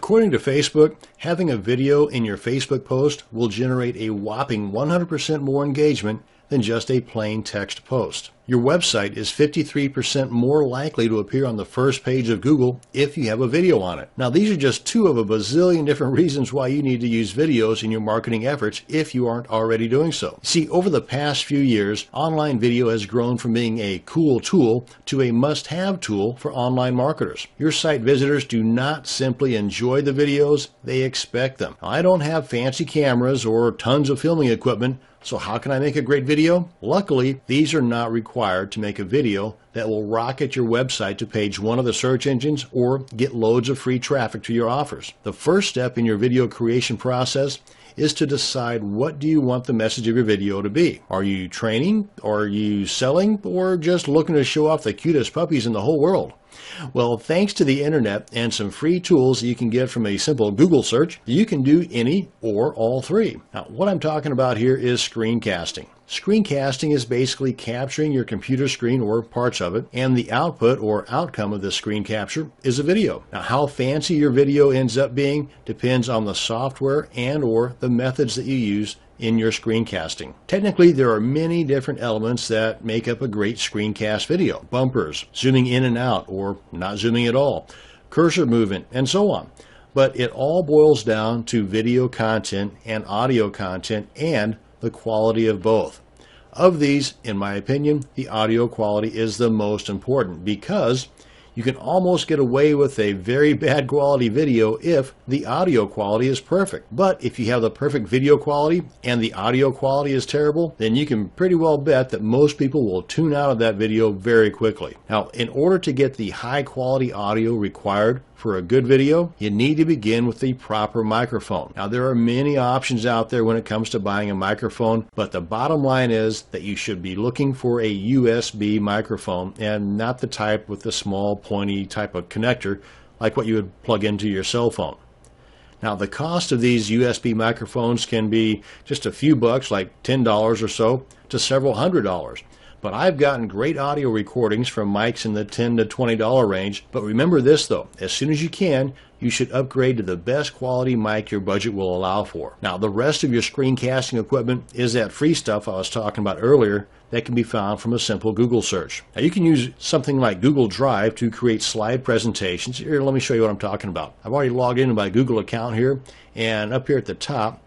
According to Facebook, having a video in your Facebook post will generate a whopping 100% more engagement than just a plain text post. Your website is 53% more likely to appear on the first page of Google if you have a video on it. Now, these are just two of a bazillion different reasons why you need to use videos in your marketing efforts if you aren't already doing so. See, over the past few years, online video has grown from being a cool tool to a must-have tool for online marketers. Your site visitors do not simply enjoy the videos, they expect them. Now, I don't have fancy cameras or tons of filming equipment, so how can I make a great video? Luckily, these are not required to make a video that will rocket your website to page 1 of the search engines or get loads of free traffic to your offers. The first step in your video creation process is to decide, what do you want the message of your video to be? Are you training? Are you selling? Or just looking to show off the cutest puppies in the whole world? Well, thanks to the internet and some free tools you can get from a simple Google search, you can do any or all three. Now, what I'm talking about here is screencasting. Screencasting is basically capturing your computer screen or parts of it, and the output or outcome of this screen capture is a video. Now, how fancy your video ends up being depends on the software and or the methods that you use in your screencasting. Technically, there are many different elements that make up a great screencast video. Bumpers, zooming in and out or not zooming at all, cursor movement, and so on. But it all boils down to video content and audio content and the quality of both. Of these, in my opinion, the audio quality is the most important because you can almost get away with a very bad quality video if the audio quality is perfect. But if you have the perfect video quality and the audio quality is terrible, then you can pretty well bet that most people will tune out of that video very quickly. Now, in order to get the high quality audio required for a good video, you need to begin with the proper microphone. Now, there are many options out there when it comes to buying a microphone, but the bottom line is that you should be looking for a USB microphone and not the type with the small pointy type of connector like what you would plug into your cell phone. Now, the cost of these USB microphones can be just a few bucks, like $10 or so, to several $100s. But I've gotten great audio recordings from mics in the $10 to $20 range. But remember this though, as soon as you can, you should upgrade to the best quality mic your budget will allow for. Now, the rest of your screencasting equipment is that free stuff I was talking about earlier that can be found from a simple Google search. Now, you can use something like Google Drive to create slide presentations. Here, let me show you what I'm talking about. I've already logged into my Google account here, and up here at the top,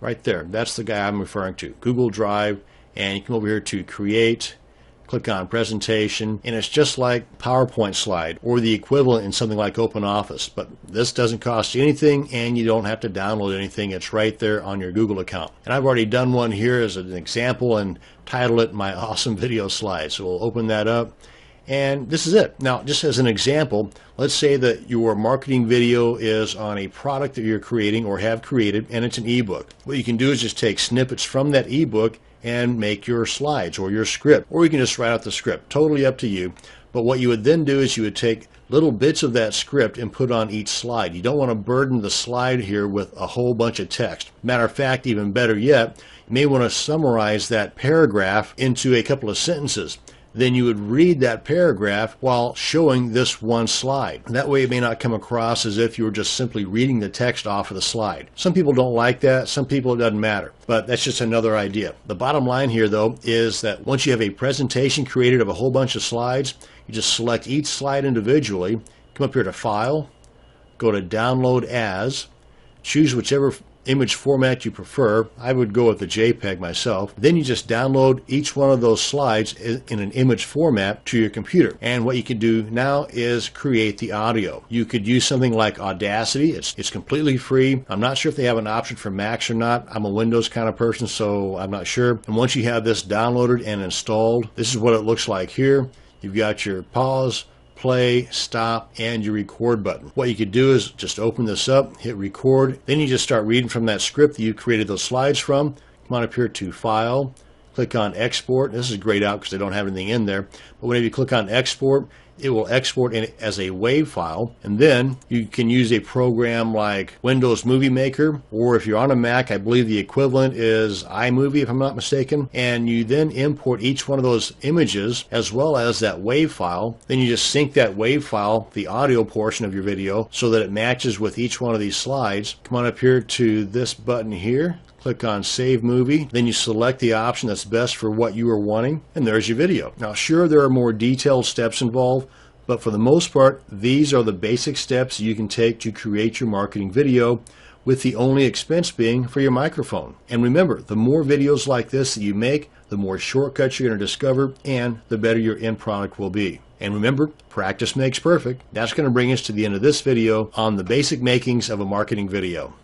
right there, that's the guy I'm referring to, Google Drive. And you come over here to create, click on presentation, and it's just like PowerPoint slide or the equivalent in something like OpenOffice. But this doesn't cost you anything and you don't have to download anything. It's right there on your Google account. And I've already done one here as an example and titled it My Awesome Video Slide. So we'll open that up. And this is it. Now, just as an example, let's say that your marketing video is on a product that you're creating or have created, and it's an ebook. What you can do is just take snippets from that ebook and make your slides or your script, or you can just write out the script, totally up to you. But what you would then do is you would take little bits of that script and put on each slide. You don't want to burden the slide here with a whole bunch of text. Matter of fact, even better yet, you may want to summarize that paragraph into a couple of sentences. Then you would read that paragraph while showing this one slide. That way it may not come across as if you were just simply reading the text off of the slide. Some people don't like that, some people it doesn't matter, but that's just another idea. The bottom line here though is that once you have a presentation created of a whole bunch of slides, you just select each slide individually, come up here to File, go to Download As, choose whichever image format you prefer. I would go with the JPEG myself. Then you just download each one of those slides in an image format to your computer. And what you can do now is create the audio. You could use something like Audacity. It's completely free. I'm not sure if they have an option for Macs or not. I'm a Windows kind of person, so I'm not sure. And once you have this downloaded and installed, this is what it looks like here. You've got your pause, play, stop, and your record button. What you could do is just open this up, hit record, then you just start reading from that script that you created those slides from. Come on up here to File, click on export. This is grayed out because they don't have anything in there. But whenever you click on export, it will export in as a WAV file, and then you can use a program like Windows Movie Maker, or if you're on a Mac, I believe the equivalent is iMovie if I'm not mistaken, and you then import each one of those images as well as that WAV file. Then you just sync that WAV file, the audio portion of your video, so that it matches with each one of these slides. Come on up here to this button here, click on Save Movie, then you select the option that's best for what you are wanting, and there's your video. Now sure, there are more detailed steps involved, but for the most part, these are the basic steps you can take to create your marketing video, with the only expense being for your microphone. And remember, the more videos like this that you make, the more shortcuts you're going to discover, and the better your end product will be. And remember, practice makes perfect. That's going to bring us to the end of this video on the basic makings of a marketing video.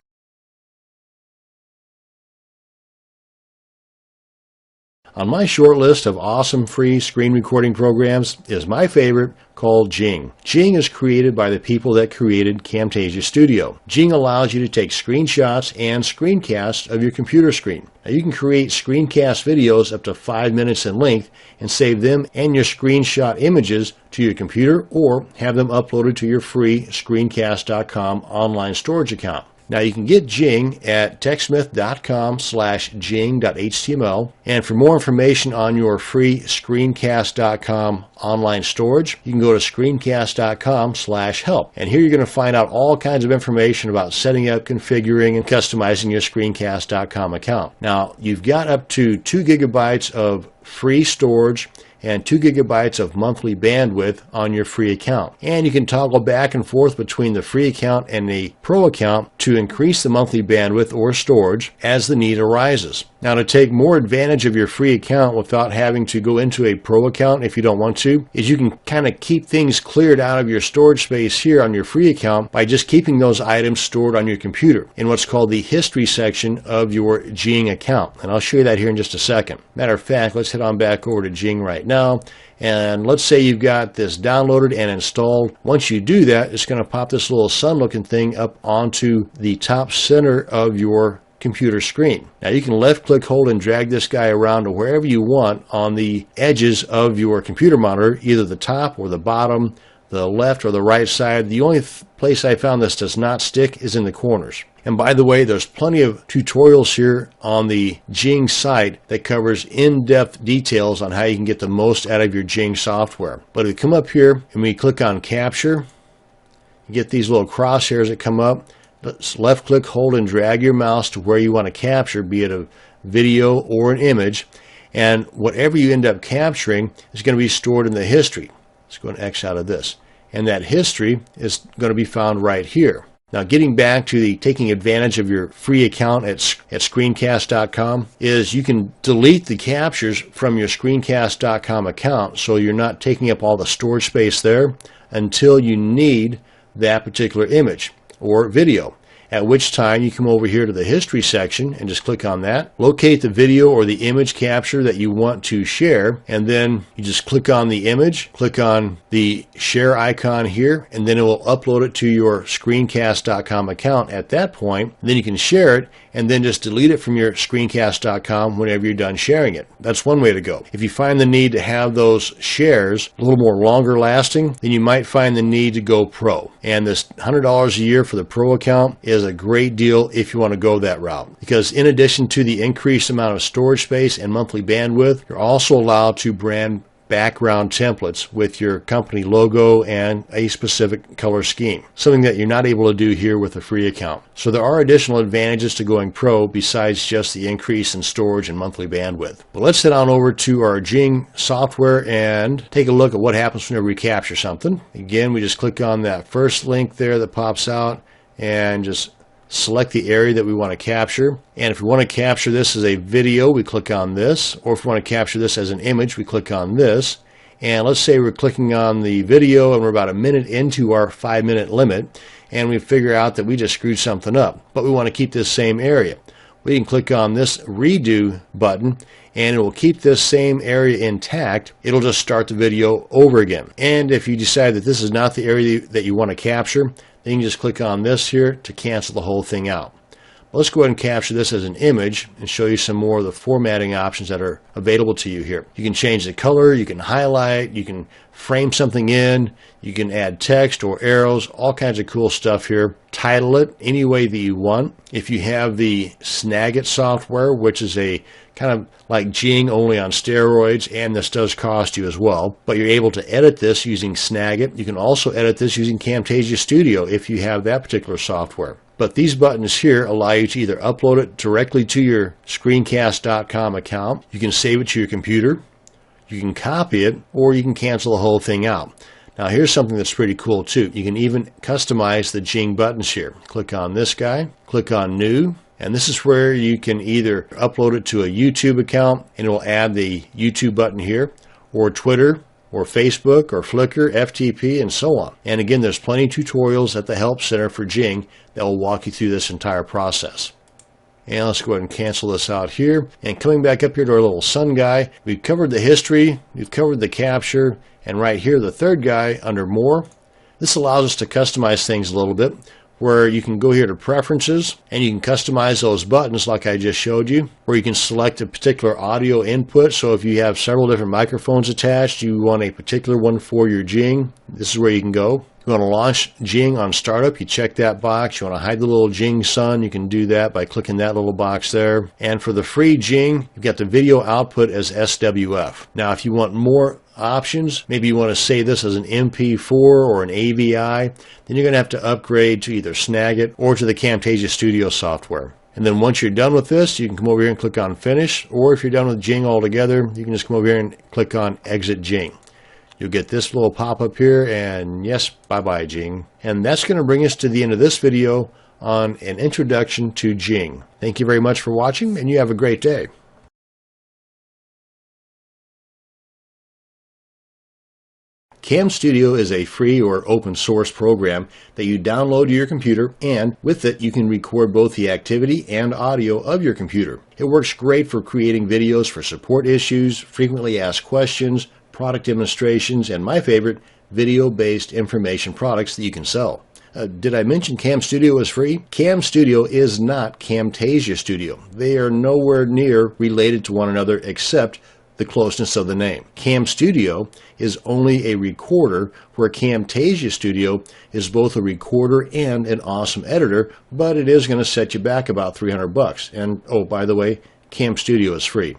On my short list of awesome free screen recording programs is my favorite, called Jing. Jing is created by the people that created Camtasia Studio. Jing allows you to take screenshots and screencasts of your computer screen. Now you can create screencast videos up to 5 minutes in length and save them and your screenshot images to your computer, or have them uploaded to your free Screencast.com online storage account. Now you can get Jing at techsmith.com/jing.html, and for more information on your free Screencast.com online storage, you can go to Screencast.com/help. And here you're going to find out all kinds of information about setting up, configuring, and customizing your Screencast.com account. Now you've got up to 2 gigabytes of free storage and 2 gigabytes of monthly bandwidth on your free account. And you can toggle back and forth between the free account and the pro account to increase the monthly bandwidth or storage as the need arises. Now, to take more advantage of your free account without having to go into a pro account if you don't want to, is you can kind of keep things cleared out of your storage space here on your free account by just keeping those items stored on your computer in what's called the history section of your Jing account. And I'll show you that here in just a second. Matter of fact, let's head on back over to Jing right now. And let's say you've got this downloaded and installed. Once you do that, it's going to pop this little sun looking thing up onto the top center of your computer screen. Now you can left click, hold, and drag this guy around to wherever you want on the edges of your computer monitor, either the top or the bottom, the left or the right side. The only place I found this does not stick is in the corners. And by the way, there's plenty of tutorials here on the Jing site that covers in-depth details on how you can get the most out of your Jing software. But if you come up here and we click on capture, you get these little crosshairs that come up. Let's left click, hold, and drag your mouse to where you want to capture, be it a video or an image. And whatever you end up capturing is going to be stored in the history. Let's go and X out of this. And that history is going to be found right here. Now, getting back to the taking advantage of your free account at Screencast.com is you can delete the captures from your Screencast.com account, so you're not taking up all the storage space there until you need that particular image or video, at which time you come over here to the history section and just click on that, locate the video or the image capture that you want to share, and then you just click on the image, click on the share icon here, and then it will upload it to your Screencast.com account at that point. Then you can share it and then just delete it from your Screencast.com whenever you're done sharing it. That's one way to go. If you find the need to have those shares a little more longer lasting, then you might find the need to go pro. And this $100 a year for the pro account is a great deal if you want to go that route, because in addition to the increased amount of storage space and monthly bandwidth, you're also allowed to brand background templates with your company logo and a specific color scheme, something that you're not able to do here with a free account. So there are additional advantages to going pro besides just the increase in storage and monthly bandwidth. But let's head on over to our Jing software and take a look at what happens whenever we capture something. Again, we just click on that first link there that pops out and just select the area that we want to capture. And if we want to capture this as a video, we click on this. Or if we want to capture this as an image, we click on this. And let's say we're clicking on the video and we're about a minute into our 5-minute limit, and we figure out that we just screwed something up, but we want to keep this same area. We can click on this redo button and it will keep this same area intact. It'll just start the video over again. And if you decide that this is not the area that you want to capture, then you can just click on this here to cancel the whole thing out. Let's go ahead and capture this as an image and show you some more of the formatting options that are available to you here. You can change the color, you can highlight, you can frame something in, you can add text or arrows, all kinds of cool stuff here. Title it any way that you want. If you have the Snagit software, which is a kind of like Jing only on steroids, and this does cost you as well, but you're able to edit this using Snagit. You can also edit this using Camtasia Studio if you have that particular software. But these buttons here allow you to either upload it directly to your Screencast.com account, you can save it to your computer, you can copy it, or you can cancel the whole thing out. Now here's something that's pretty cool too. You can even customize the Jing buttons here. Click on this guy, click on New, and this is where you can either upload it to a YouTube account and it will add the YouTube button here, or Twitter, or Facebook, or Flickr, FTP, and so on. And again, there's plenty of tutorials at the Help Center for Jing that will walk you through this entire process. And let's go ahead and cancel this out here. And coming back up here to our little sun guy, we've covered the history, we've covered the capture, and right here, the third guy under More. This allows us to customize things a little bit, where you can go here to Preferences, and you can customize those buttons like I just showed you, where you can select a particular audio input. So if you have several different microphones attached, you want a particular one for your Jing, this is where you can go. You want to launch Jing on startup, you check that box. You want to hide the little Jing sun, you can do that by clicking that little box there. And for the free Jing, you've got the video output as SWF. Now if you want more options, maybe you want to save this as an MP4 or an AVI, then you're going to have to upgrade to either Snagit or to the Camtasia Studio software. And then once you're done with this, you can come over here and click on Finish, or if you're done with Jing altogether, you can just come over here and click on Exit Jing. You'll get this little pop-up here, and yes, bye-bye Jing. And that's going to bring us to the end of this video on an introduction to Jing. Thank you very much for watching, and you have a great day. Cam Studio is a free or open source program that you download to your computer, and with it you can record both the activity and audio of your computer. It works great for creating videos for support issues, frequently asked questions, product demonstrations, and my favorite, video-based information products that you can sell. Did I mention Cam Studio is free? Cam Studio is not Camtasia Studio. They are nowhere near related to one another except the closeness of the name. Cam Studio is only a recorder, where Camtasia Studio is both a recorder and an awesome editor, but it is going to set you back about $300. And oh, by the way, Cam Studio is free.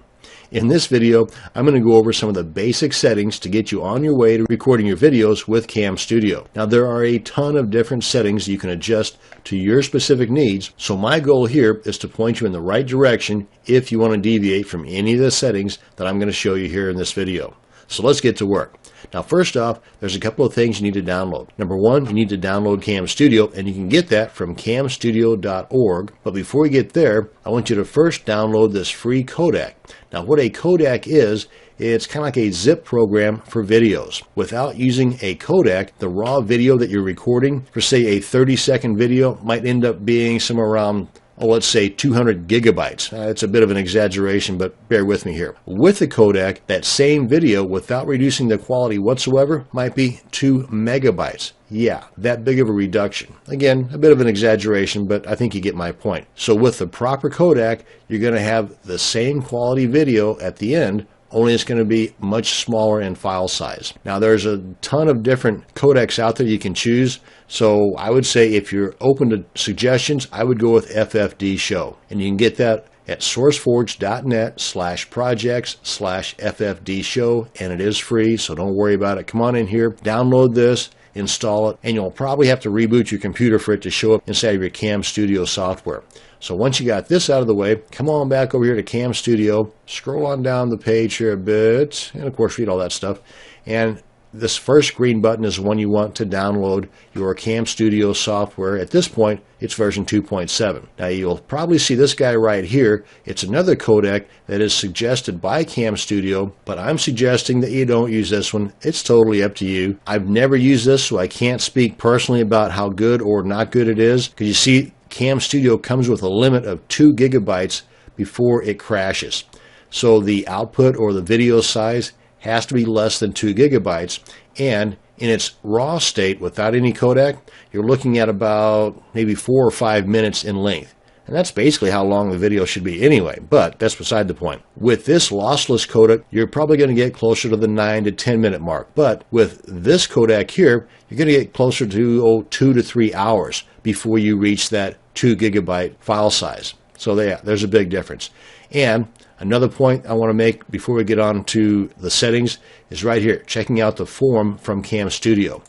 In this video, I'm going to go over some of the basic settings to get you on your way to recording your videos with Cam Studio. Now, there are a ton of different settings you can adjust to your specific needs, so my goal here is to point you in the right direction if you want to deviate from any of the settings that I'm going to show you here in this video. So let's get to work. Now first off, there's a couple of things you need to download. Number one, you need to download Cam Studio, and you can get that from camstudio.org. But before we get there, I want you to first download this free codec. Now what a codec is, it's kind of like a zip program for videos. Without using a codec, the raw video that you're recording for say a 30-second video might end up being somewhere around, let's say 200 gigabytes. It's a bit of an exaggeration, but bear with me here. With the codec, that same video, without reducing the quality whatsoever, might be 2 megabytes. Yeah, that big of a reduction. Again, a bit of an exaggeration, but I think you get my point. So with the proper codec, you're going to have the same quality video at the end, only it's going to be much smaller in file size. Now there's a ton of different codecs out there you can choose, so I would say if you're open to suggestions, I would go with FFD Show, and you can get that at sourceforge.net/projects/FFD Show, and it is free, so don't worry about it. Come on in here, download this, install it, and you'll probably have to reboot your computer for it to show up inside of your Cam Studio software. So once you got this out of the way, come on back over here to Cam Studio, scroll on down the page here a bit, and of course read all that stuff. And this first green button is the one you want to download your Cam Studio software. At this point, it's version 2.7. Now you'll probably see this guy right here. It's another codec that is suggested by Cam Studio, but I'm suggesting that you don't use this one. It's totally up to you. I've never used this, so I can't speak personally about how good or not good it is, because you see, Cam Studio comes with a limit of 2 gigabytes before it crashes. So the output or the video size has to be less than 2 gigabytes, and in its raw state without any codec, you're looking at about maybe 4 or 5 minutes in length. And that's basically how long the video should be anyway, but that's beside the point. With this lossless codec, you're probably going to get closer to the 9 to 10 minute mark. But with this codec here, you're going to get closer to 2 to 3 hours before you reach that 2 gigabyte file size. So yeah, there's a big difference. And another point I want to make before we get on to the settings is right here, checking out the form from Cam Studio.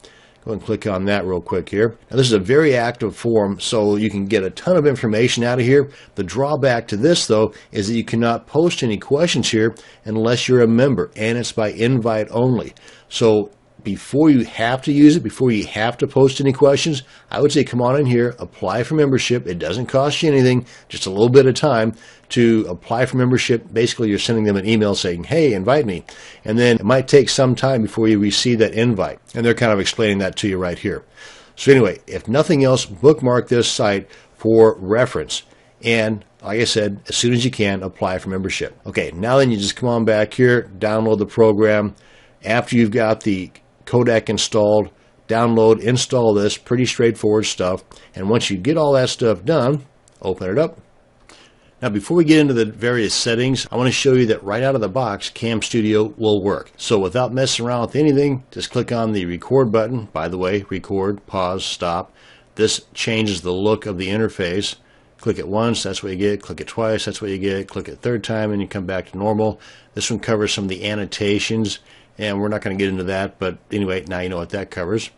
Go and click on that real quick here. Now this is a very active form, so you can get a ton of information out of here. The drawback to this though is that you cannot post any questions here unless you're a member, and it's by invite only. So before you have to use it, before you have to post any questions, I would say come on in here, apply for membership. It doesn't cost you anything, just a little bit of time to apply for membership. Basically, you're sending them an email saying, hey, invite me. And then it might take some time before you receive that invite. And they're kind of explaining that to you right here. So anyway, if nothing else, bookmark this site for reference. And like I said, as soon as you can, apply for membership. Okay, now then you just come on back here, download the program. After you've got the codec installed, download, install this, pretty straightforward stuff. And once you get all that stuff done, open it up. Now before we get into the various settings, I want to show you that right out of the box, Cam Studio will work. So without messing around with anything, just click on the record button. By the way, record, pause, stop. This changes the look of the interface. Click it once, that's what you get. Click it twice, that's what you get. Click it third time and you come back to normal. This one covers some of the annotations, and we're not going to get into that, but anyway, now you know what that covers.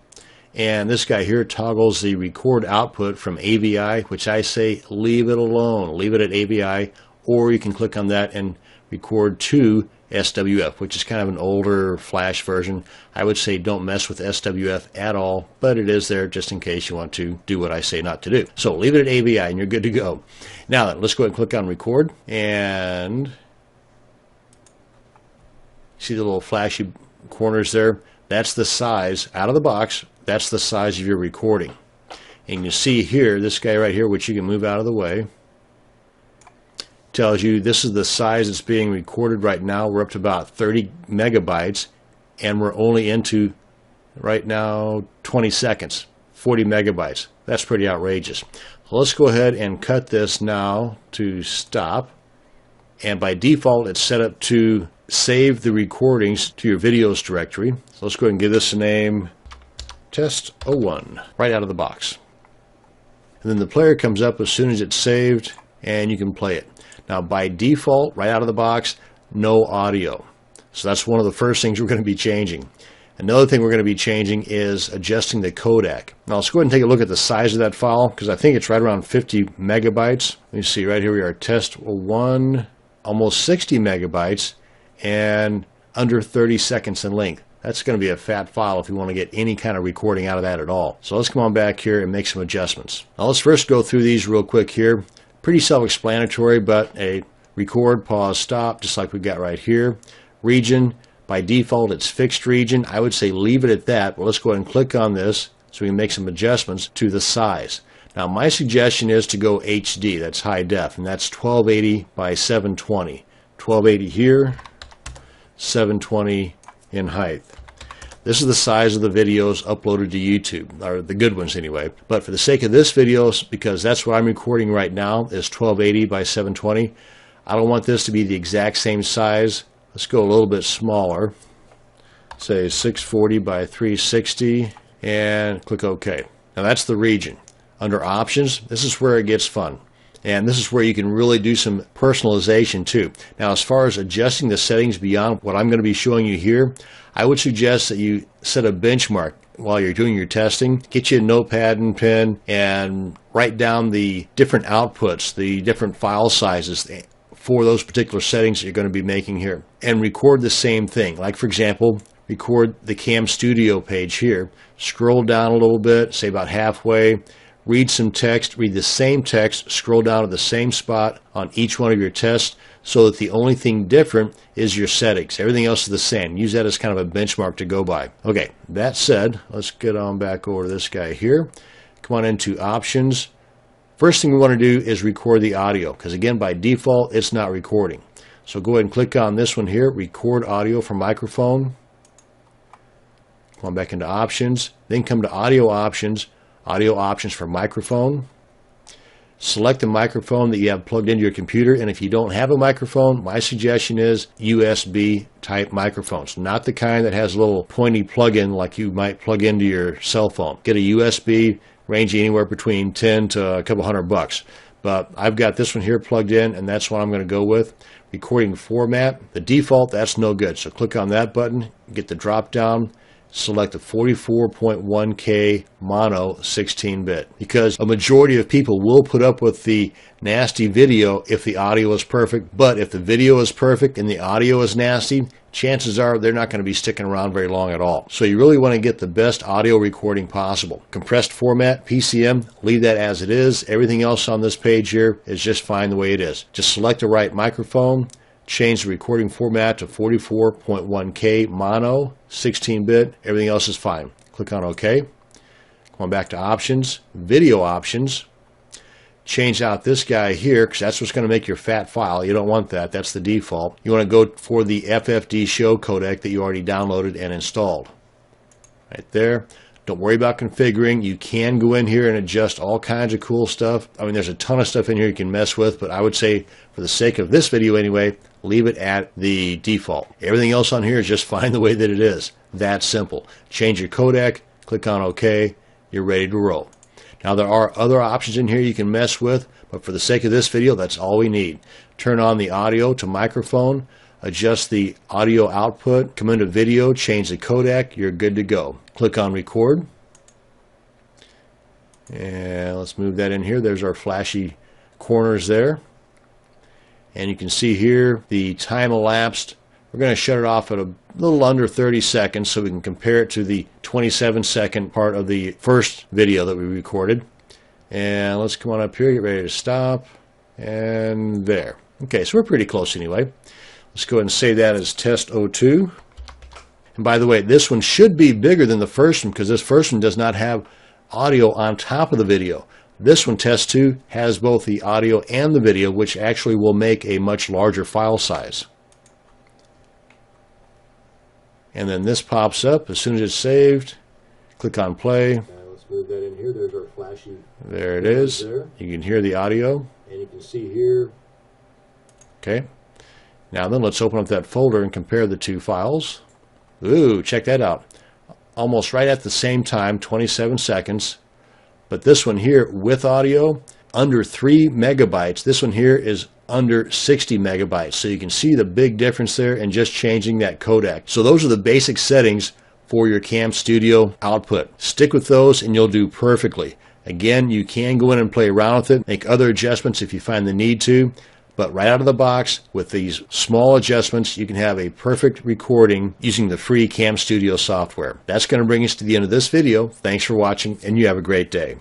And this guy here toggles the record output from AVI, which I say leave it alone, leave it at AVI, or you can click on that and record to SWF, which is kind of an older flash version. I would say don't mess with SWF at all, but it is there just in case you want to do what I say not to do. So leave it at AVI and you're good to go. Now let's go ahead and click on record, and see the little flashy corners there? That's the size out of the box. That's the size of your recording. And you see here, this guy right here, which you can move out of the way, tells you this is the size that's being recorded right now. We're up to about 30 megabytes, and we're only into, right now, 20 seconds, 40 megabytes. That's pretty outrageous. So let's go ahead and cut this now to stop. And by default, it's set up to save the recordings to your videos directory. So let's go ahead and give this a name, Test 01, right out of the box. And then the player comes up as soon as it's saved, and you can play it. Now by default, right out of the box, no audio. So that's one of the first things we're going to be changing. Another thing we're going to be changing is adjusting the codec. Now let's go ahead and take a look at the size of that file, because I think it's right around 50 megabytes. Let me see, right here we are, Test 01, almost 60 megabytes, and under 30 seconds in length. That's going to be a fat file if you want to get any kind of recording out of that at all. So let's come on back here and make some adjustments. Now let's first go through these real quick here. Pretty self-explanatory, but a record, pause, stop, just like we've got right here. Region, by default it's fixed region. I would say leave it at that. Well, let's go ahead and click on this so we can make some adjustments to the size. Now my suggestion is to go HD, that's high def, and that's 1280 by 720. 1280 here, 720 in height. This is the size of the videos uploaded to YouTube, or the good ones anyway. But for the sake of this video, because that's what I'm recording right now, is 1280 by 720. I don't want this to be the exact same size. Let's go a little bit smaller. Say 640 by 360, and click OK. Now that's the region. Under options, this is where it gets fun. And this is where you can really do some personalization too. Now, as far as adjusting the settings beyond what I'm going to be showing you here, I would suggest that you set a benchmark while you're doing your testing. Get you a notepad and pen and write down the different outputs, the different file sizes for those particular settings that you're going to be making here. And record the same thing. Like, for example, record the Cam Studio page here. Scroll down a little bit, say about halfway. Read some text, read the same text, scroll down to the same spot on each one of your tests so that the only thing different is your settings. Everything else is the same. Use that as kind of a benchmark to go by. Okay, that said, let's get on back over to this guy here. Come on into options. First thing we want to do is record the audio, because again, by default, it's not recording. So go ahead and click on this one here, record audio from microphone. Come on back into options, then come to audio options for microphone. Select the microphone that you have plugged into your computer, and if you don't have a microphone, my suggestion is USB type microphones, not the kind that has a little pointy plug-in like you might plug into your cell phone. Get a USB ranging anywhere between 10 to a couple $100. But I've got this one here plugged in, and that's what I'm going to go with. Recording format, the default, that's no good. So click on that button, get the drop down, select the 44.1K mono 16-bit, because a majority of people will put up with the nasty video if the audio is perfect, but if the video is perfect and the audio is nasty, chances are they're not going to be sticking around very long at all. So you really want to get the best audio recording possible. Compressed format, PCM, leave that as it is. Everything else on this page here is just fine the way it is. Just select the right microphone, change the recording format to 44.1K mono, 16-bit. Everything else is fine. Click on OK. Come on back to options, video options. Change out this guy here because that's what's going to make your fat file. You don't want that. That's the default. You want to go for the FFD show codec that you already downloaded and installed. Right there. Don't worry about configuring. You can go in here and adjust all kinds of cool stuff. I mean, there's a ton of stuff in here you can mess with, but I would say for the sake of this video anyway, leave it at the default. Everything else on here is just fine the way that it is. That simple. Change your codec, click on OK, you're ready to roll. Now there are other options in here you can mess with, but for the sake of this video, that's all we need. Turn on the audio to microphone, adjust the audio output, come into video, change the codec, you're good to go. Click on record. And let's move that in here. There's our flashy corners there. And you can see here the time elapsed. We're going to shut it off at a little under 30 seconds so we can compare it to the 27-second part of the first video that we recorded. And let's come on up here, get ready to stop. And there. Okay, so we're pretty close anyway. Let's go ahead and save that as test 02. And by the way, this one should be bigger than the first one because this first one does not have audio on top of the video. This one, test 2, has both the audio and the video, which actually will make a much larger file size. And then this pops up as soon as it's saved. Click on play. Let's move that in here. There's our flashy. There it is. There. You can hear the audio. And you can see here. Okay. Now then, let's open up that folder and compare the two files. Ooh, check that out. Almost right at the same time, 27 seconds. But this one here with audio, under 3 megabytes. This one here is under 60 megabytes. So you can see the big difference there in just changing that codec. So those are the basic settings for your Cam Studio output. Stick with those and you'll do perfectly. Again, you can go in and play around with it, make other adjustments if you find the need to. But right out of the box, with these small adjustments, you can have a perfect recording using the free Cam Studio software. That's going to bring us to the end of this video. Thanks for watching, and you have a great day.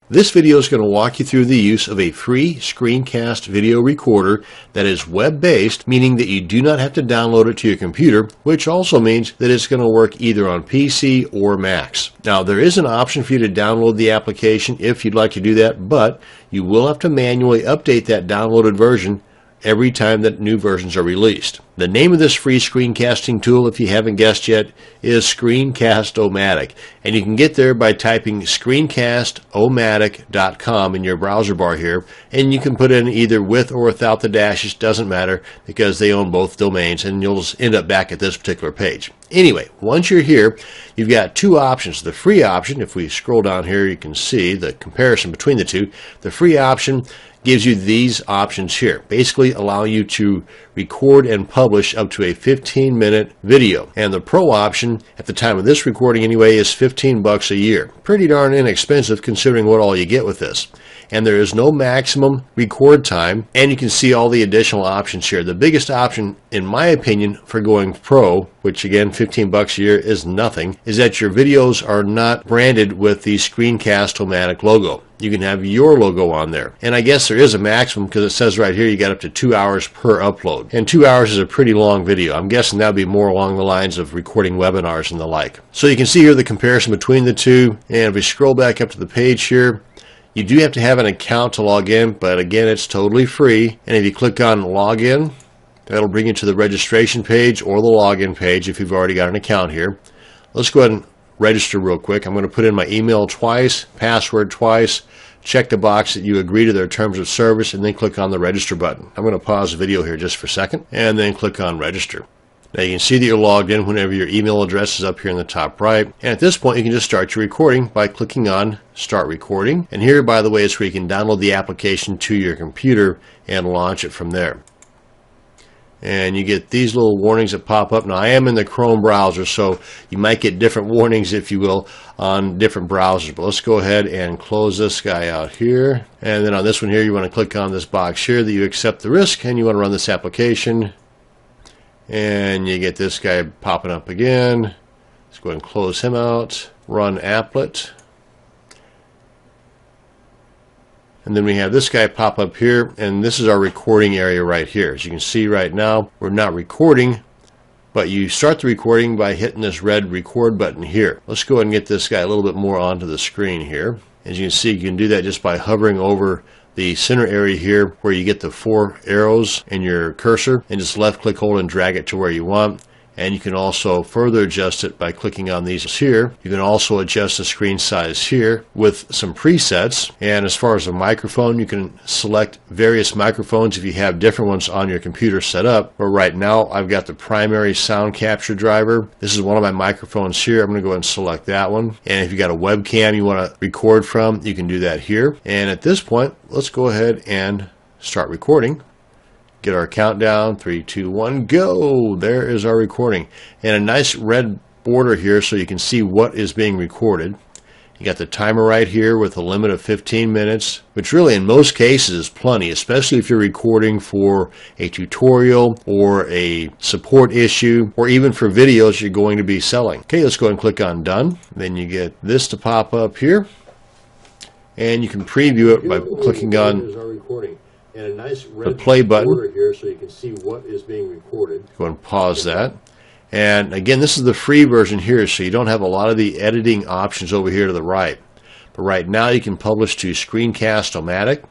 This video is going to walk you through the use of a free screencast video recorder that is web-based, meaning that you do not have to download it to your computer, which also means that it's going to work either on PC or Macs. Now, there is an option for you to download the application if you'd like to do that, but you will have to manually update that downloaded version every time that new versions are released. The name of this free screencasting tool, if you haven't guessed yet, is Screencast-O-Matic, and you can get there by typing screencast-o-matic.com in your browser bar here, and you can put in either with or without the dashes, doesn't matter, because they own both domains, and you'll just end up back at this particular page. Anyway, once you're here, you've got two options. The free option, if we scroll down here, you can see the comparison between the two. The free option gives you these options here, basically allowing you to record and publish up to a 15-minute video. And the Pro option, at the time of this recording anyway, is $15 a year. Pretty darn inexpensive considering what all you get with this. And there is no maximum record time, and you can see all the additional options here. The biggest option, in my opinion, for going Pro, which again, $15 a year is nothing, is that your videos are not branded with the Screencast-O-Matic logo. You can have your logo on there. And I guess there is a maximum because it says right here you got up to 2 hours per upload. And 2 hours is a pretty long video. I'm guessing that would be more along the lines of recording webinars and the like. So you can see here the comparison between the two. And if we scroll back up to the page here, you do have to have an account to log in, but again, it's totally free. And if you click on login, that'll bring you to the registration page or the login page if you've already got an account here. Let's go ahead and register real quick. I'm going to put in my email twice, password twice, check the box that you agree to their terms of service, and then click on the register button. I'm going to pause the video here just for a second and then click on register. Now you can see that you're logged in whenever your email address is up here in the top right. And at this point you can just start your recording by clicking on Start Recording. And here, by the way, is where you can download the application to your computer and launch it from there. And you get these little warnings that pop up. Now I am in the Chrome browser, so you might get different warnings, if you will, on different browsers. But let's go ahead and close this guy out here. And then on this one here, you want to click on this box here that you accept the risk and you want to run this application. And you get this guy popping up again. Let's go ahead and close him out. Run applet. And then we have this guy pop up here, and this is our recording area right here. As you can see right now, we're not recording, but you start the recording by hitting this red record button here. Let's go ahead and get this guy a little bit more onto the screen here. As you can see, you can do that just by hovering over the center area here where you get the 4 arrows in your cursor, and just left click, hold, and drag it to where you want. And you can also further adjust it by clicking on these here. You can also adjust the screen size here with some presets. And as far as the microphone, you can select various microphones if you have different ones on your computer set up. But right now I've got the primary sound capture driver. This is one of my microphones here. I'm going to go ahead and select that one. And if you got a webcam you want to record from, you can do that here. And at this point, let's go ahead and start recording. Get our countdown, 3, 2, 1, go. There is our recording, and a nice red border here so you can see what is being recorded. You got the timer right here with a limit of 15 minutes, which really in most cases is plenty, especially if you're recording for a tutorial or a support issue, or even for videos you're going to be selling. Okay, let's go ahead and click on done. Then you get this to pop up here, and you can preview it by clicking on and a nice red the play button here so you can see what is being recorded. Go and pause that. And again, this is the free version here, so you don't have a lot of the editing options over here to the right. But right now you can publish to Screencast-O-Matic,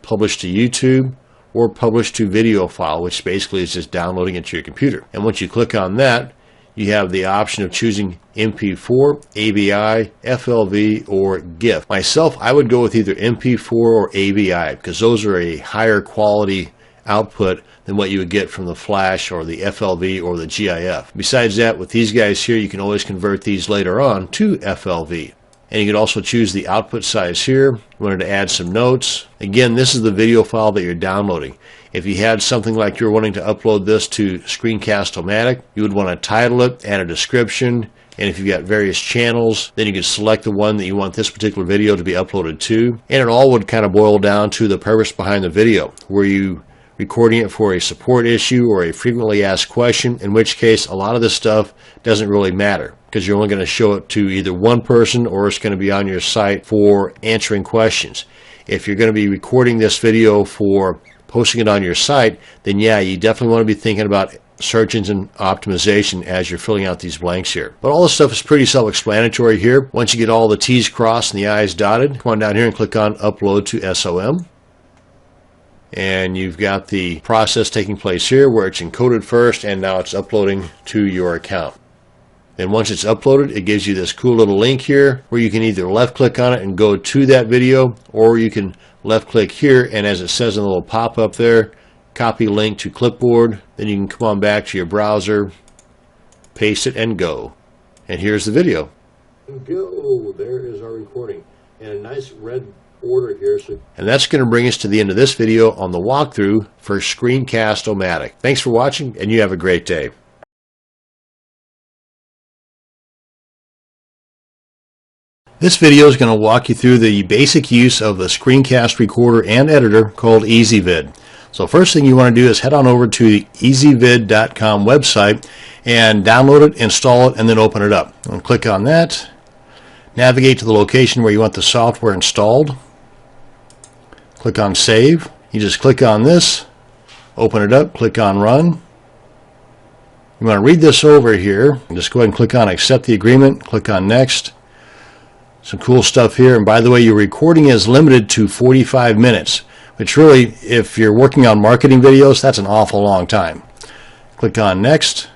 publish to YouTube, or publish to video file, which basically is just downloading it to your computer. And once you click on that, you have the option of choosing MP4, AVI, FLV, or GIF. Myself, I would go with either MP4 or AVI because those are a higher quality output than what you would get from the Flash or the FLV or the GIF. Besides that, with these guys here, you can always convert these later on to FLV. And you can also choose the output size here. You wanted to add some notes. Again, this is the video file that you're downloading. If you had something like you're wanting to upload this to Screencast-O-Matic, you would want to title it, add a description, and if you've got various channels, then you can select the one that you want this particular video to be uploaded to. And it all would kind of boil down to the purpose behind the video. Were you recording it for a support issue or a frequently asked question, in which case a lot of this stuff doesn't really matter because you're only going to show it to either one person or it's going to be on your site for answering questions. If you're going to be recording this video for posting it on your site, then yeah, you definitely want to be thinking about search engine optimization as you're filling out these blanks here. But all this stuff is pretty self-explanatory here. Once you get all the T's crossed and the I's dotted, come on down here and click on Upload to SOM. And you've got the process taking place here where it's encoded first and now it's uploading to your account. And once it's uploaded, it gives you this cool little link here where you can either left click on it and go to that video, or you can left click here and as it says in the little pop up there, copy link to clipboard. Then you can come on back to your browser, paste it, and go. And here's the video. Go. There is our recording. And a nice red border here. And that's going to bring us to the end of this video on the walkthrough for Screencast-O-Matic. Thanks for watching, and you have a great day. This video is going to walk you through the basic use of the screencast recorder and editor called EasyVid. So first thing you want to do is head on over to the easyvid.com website and download it, install it, and then open it up. And click on that. Navigate to the location where you want the software installed. Click on Save. You just click on this, open it up, click on Run. You want to read this over here. Just go ahead and click on Accept the Agreement, click on Next. Some cool stuff here. And by the way, your recording is limited to 45 minutes, which really, if you're working on marketing videos, that's an awful long time. Click on Next.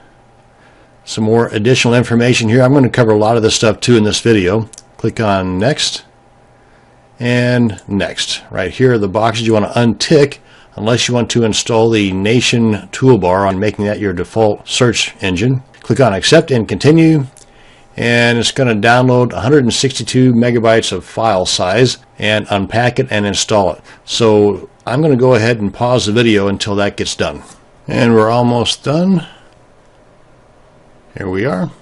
some more additional information here. I'm going to cover a lot of this stuff too in this video. Click on next and next. Right here are the boxes you want to untick unless you want to install the Nation toolbar on making that your default search engine. Click on accept and continue, and it's going to download 162 megabytes of file size and unpack it and install it. So I'm going to go ahead and pause the video until that gets done. And we're almost done. Here we are.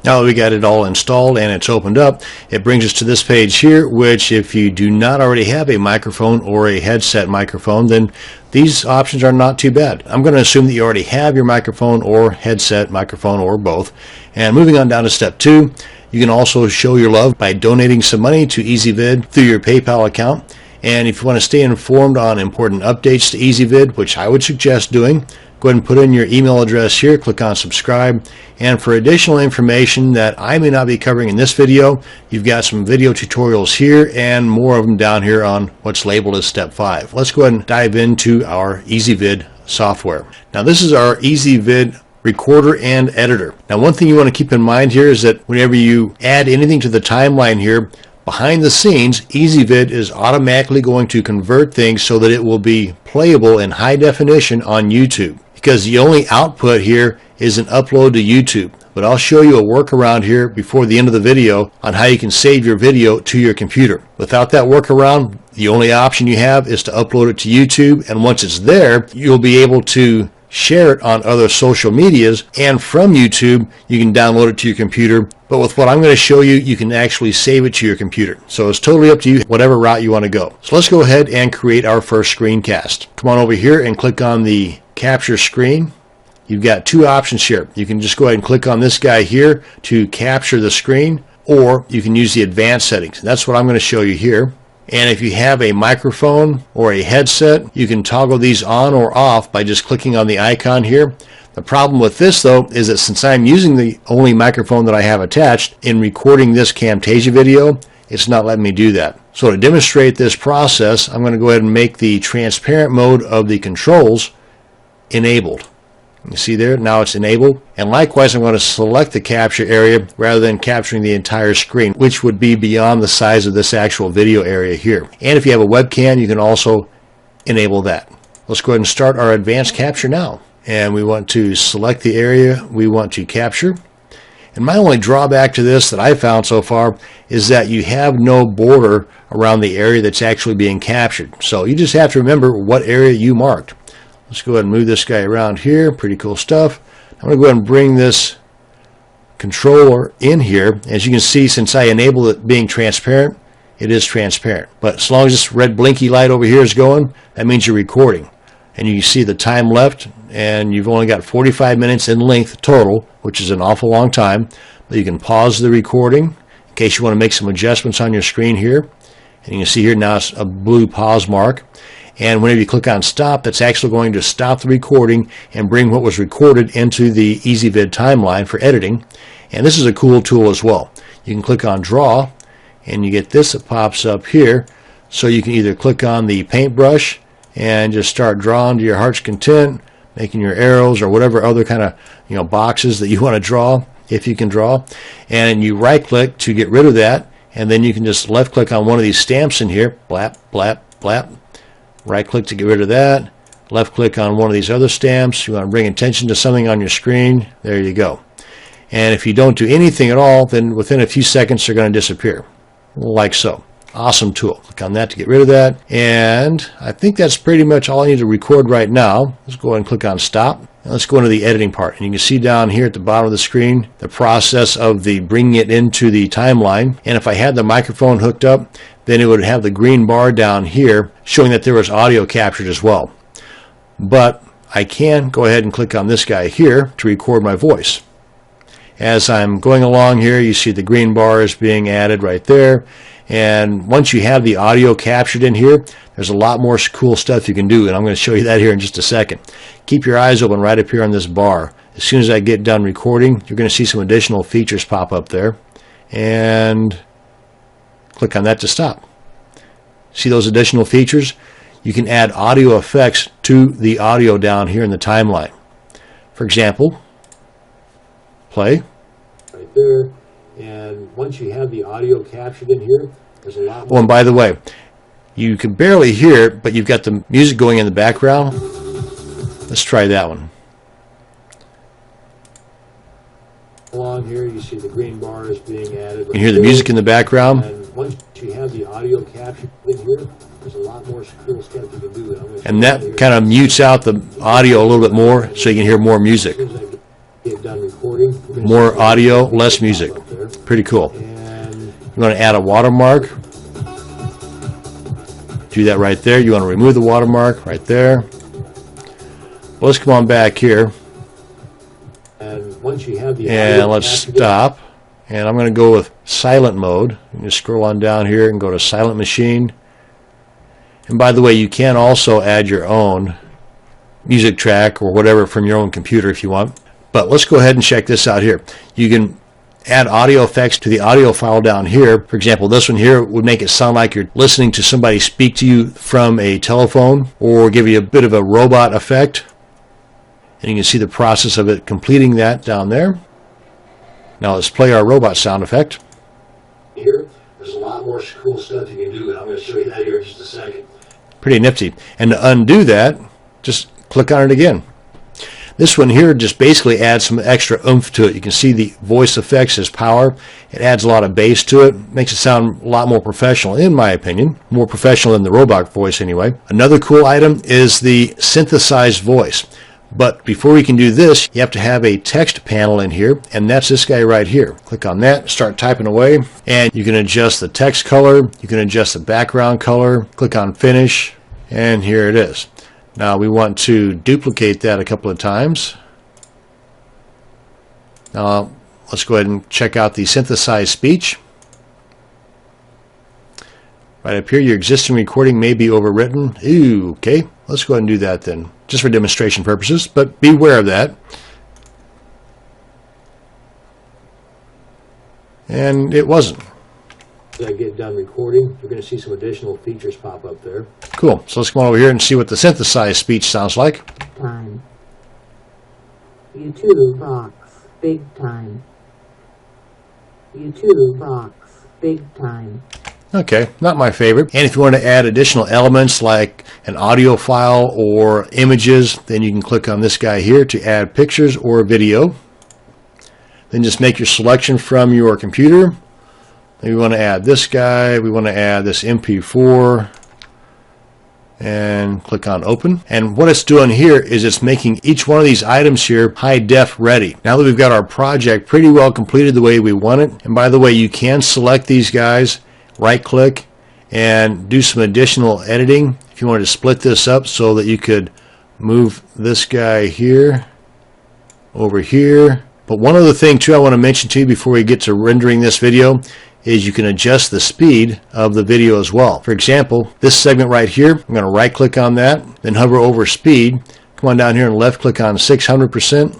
Now that we got it all installed and it's opened up, it brings us to this page here, which if you do not already have a microphone or a headset microphone, then these options are not too bad. I'm going to assume that you already have your microphone or headset microphone or both. And moving on down to step 2, you can also show your love by donating some money to EasyVid through your PayPal account. And if you want to stay informed on important updates to EasyVid, which I would suggest doing, go ahead and put in your email address here, click on subscribe, and for additional information that I may not be covering in this video, you've got some video tutorials here and more of them down here on what's labeled as step 5. Let's go ahead and dive into our EasyVid software. Now this is our EasyVid recorder and editor. Now one thing you want to keep in mind here is that whenever you add anything to the timeline here, behind the scenes, EasyVid is automatically going to convert things so that it will be playable in high definition on YouTube, because the only output here is an upload to YouTube. But I'll show you a workaround here before the end of the video on how you can save your video to your computer. Without that workaround, the only option you have is to upload it to YouTube, and once it's there, you'll be able to share it on other social medias, and from YouTube you can download it to your computer. But with what I'm going to show you, you can actually save it to your computer. So it's totally up to you, whatever route you want to go. So let's go ahead and create our first screencast. Come on over here and click on the capture screen. You've got two options here. You can just go ahead and click on this guy here to capture the screen, or you can use the advanced settings. That's what I'm going to show you here. And if you have a microphone or a headset, you can toggle these on or off by just clicking on the icon here. The problem with this though is that since I'm using the only microphone that I have attached in recording this Camtasia video, it's not letting me do that. So to demonstrate this process, I'm going to go ahead and make the transparent mode of the controls enabled. You see there, now it's enabled. And likewise, I'm going to select the capture area rather than capturing the entire screen, which would be beyond the size of this actual video area here. And if you have a webcam, you can also enable that. Let's go ahead and start our advanced capture now. And we want to select the area we want to capture. And my only drawback to this that I found so far is that you have no border around the area that's actually being captured. So you just have to remember what area you marked. Let's go ahead and move this guy around here. Pretty cool stuff. I'm going to go ahead and bring this controller in here. As you can see, since I enabled it being transparent, it is transparent. But as long as this red blinky light over here is going, that means you're recording. And you can see the time left, and you've only got 45 minutes in length total, which is an awful long time. But you can pause the recording in case you want to make some adjustments on your screen here. And you can see here now it's a blue pause mark. And whenever you click on stop, that's actually going to stop the recording and bring what was recorded into the EasyVid timeline for editing. And this is a cool tool as well. You can click on draw, and you get this that pops up here. So you can either click on the paintbrush and just start drawing to your heart's content, making your arrows or whatever other kind of boxes that you want to draw, if you can draw. And you right click to get rid of that, and then you can just left click on one of these stamps in here, blap, blap, blap. Right click to get rid of that. Left click on one of these other stamps. You want to bring attention to something on your screen. There you go. And if you don't do anything at all, then within a few seconds they're going to disappear. Like so. Awesome tool. Click on that to get rid of that. And I think that's pretty much all I need to record right now. Let's go ahead and click on stop. Now let's go into the editing part. And you can see down here at the bottom of the screen the process of the bringing it into the timeline. And if I had the microphone hooked up, then it would have the green bar down here showing that there was audio captured as well. But I can go ahead and click on this guy here to record my voice. As I'm going along here, you see the green bar is being added right there. And once you have the audio captured in here, there's a lot more cool stuff you can do, and I'm going to show you that here in just a second. Keep your eyes open right up here on this bar. As soon as I get done recording, you're going to see some additional features pop up there. And click on that to stop. See those additional features? You can add audio effects to the audio down here in the timeline. For example, play. Right there. And once you have the audio captured in here, there's a lot more. Oh, and by the way, you can barely hear it, but you've got the music going in the background. Let's try that one. Along here, you see the green bars being added. You can hear the music in the background. And once you have the audio captured in here, there's a lot more cool stuff you can do. And that kind of mutes out the audio a little bit more so you can hear more music. As soon as I get done recording, more audio, less music. Pretty cool. You want to add a watermark. Do that right there. You want to remove the watermark right there. Well, let's come on back here. And once you have the and let's stop. And I'm going to go with silent mode. You can just scroll on down here and go to silent machine. And by the way, you can also add your own music track or whatever from your own computer if you want. But let's go ahead and check this out here. You can add audio effects to the audio file down here. For example, this one here would make it sound like you're listening to somebody speak to you from a telephone, or give you a bit of a robot effect. And you can see the process of it completing that down there. Now let's play our robot sound effect. Here, there's a lot more cool stuff you can do, and I'm going to show you that here in just a second. Pretty nifty. And to undo that, just click on it again. This one here just basically adds some extra oomph to it. You can see the voice effects as power. It adds a lot of bass to it. Makes it sound a lot more professional, in my opinion. More professional than the robot voice anyway. Another cool item is the synthesized voice. But before we can do this, you have to have a text panel in here, and that's this guy right here. Click on that, start typing away, and you can adjust the text color, you can adjust the background color, click on finish, and here it is. Now we want to duplicate that a couple of times. Now let's go ahead and check out the synthesized speech. Right up here, your existing recording may be overwritten. Ooh, okay. Let's go ahead and do that then, just for demonstration purposes, but beware of that. And it wasn't. As I get done recording, you're going to see some additional features pop up there. Cool. So let's come on over here and see what the synthesized speech sounds like. Time. YouTube rocks. Big time. YouTube rocks. Big time. Okay, not my favorite. And if you want to add additional elements like an audio file or images, then you can click on this guy here to add pictures or video. Then just make your selection from your computer. We want to add this guy, we want to add this MP4, and click on open. And what it's doing here is it's making each one of these items here high def ready. Now that we've got our project pretty well completed the way we want it, and by the way, you can select these guys, right click, and do some additional editing if you wanted to split this up so that you could move this guy here over here. But one other thing too I want to mention to you before we get to rendering this video is you can adjust the speed of the video as well. For example, this segment right here, I'm going to right click on that, then hover over speed, come on down here and left click on 600%.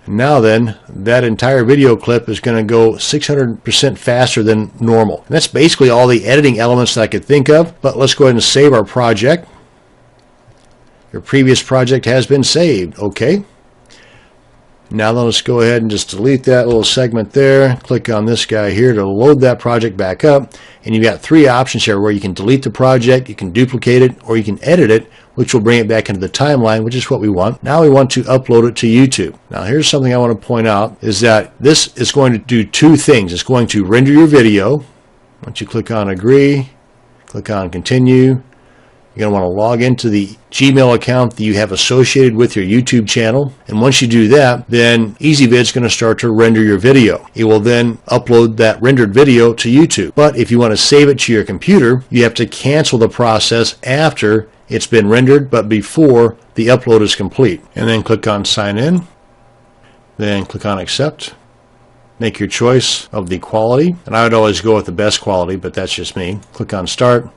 And now then, that entire video clip is going to go 600% faster than normal. And that's basically all the editing elements that I could think of, but let's go ahead and save our project. Your previous project has been saved. Okay. Now let's go ahead and just delete that little segment there. Click on this guy here to load that project back up. And you've got three options here where you can delete the project, you can duplicate it, or you can edit it, which will bring it back into the timeline, which is what we want. Now we want to upload it to YouTube. Now here's something I want to point out is that this is going to do two things. It's going to render your video. Once you click on agree, click on continue. You're going to want to log into the Gmail account that you have associated with your YouTube channel. And once you do that, then EasyVid is going to start to render your video. It will then upload that rendered video to YouTube. But if you want to save it to your computer, you have to cancel the process after it's been rendered, but before the upload is complete. And then click on sign in. Then click on accept. Make your choice of the quality. And I would always go with the best quality, but that's just me. Click on start.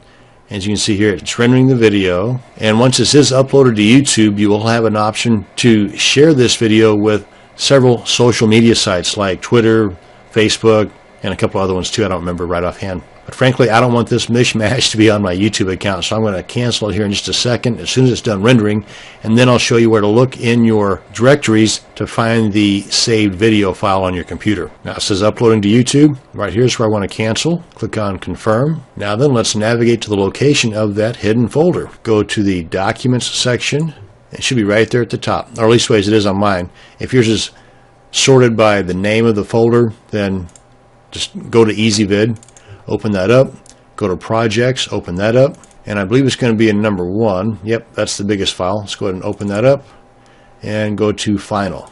As you can see here, it's rendering the video. And once this is uploaded to YouTube, you will have an option to share this video with several social media sites like Twitter, Facebook, and a couple other ones too. I don't remember right offhand. But frankly, I don't want this mishmash to be on my YouTube account, so I'm going to cancel it here in just a second as soon as it's done rendering, and then I'll show you where to look in your directories to find the saved video file on your computer. Now it says uploading to YouTube. Right here's where I want to cancel. Click on confirm. Now then, let's navigate to the location of that hidden folder. Go to the documents section. It should be right there at the top, or at least ways it is on mine. If yours is sorted by the name of the folder, then just go to EasyVid, open that up, go to projects, open that up, and I believe it's going to be in number 1. Yep, that's the biggest file. Let's go ahead and open that up and go to final.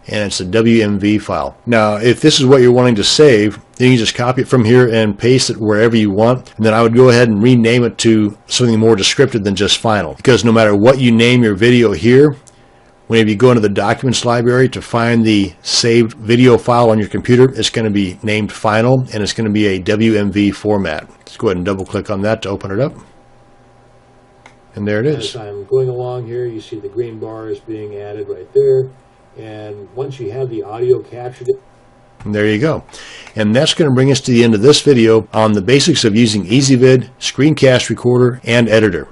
And it's a WMV file. Now, if this is what you're wanting to save, then you just copy it from here and paste it wherever you want. And then I would go ahead and rename it to something more descriptive than just final. Because no matter what you name your video here, whenever you go into the documents library to find the saved video file on your computer, it's going to be named final, and it's going to be a WMV format. Let's go ahead and double click on that to open it up. And there it is. As I'm going along here, you see the green bars being added right there. And once you have the audio captured, and there you go. And that's going to bring us to the end of this video on the basics of using EasyVid, Screencast Recorder, and Editor.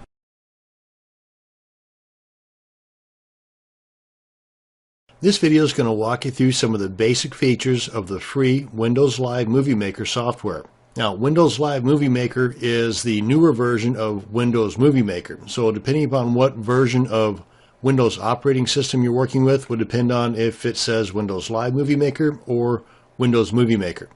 This video is going to walk you through some of the basic features of the free Windows Live Movie Maker software. Now, Windows Live Movie Maker is the newer version of Windows Movie Maker. So depending upon what version of Windows operating system you're working with would depend on if it says Windows Live Movie Maker or Windows Movie Maker.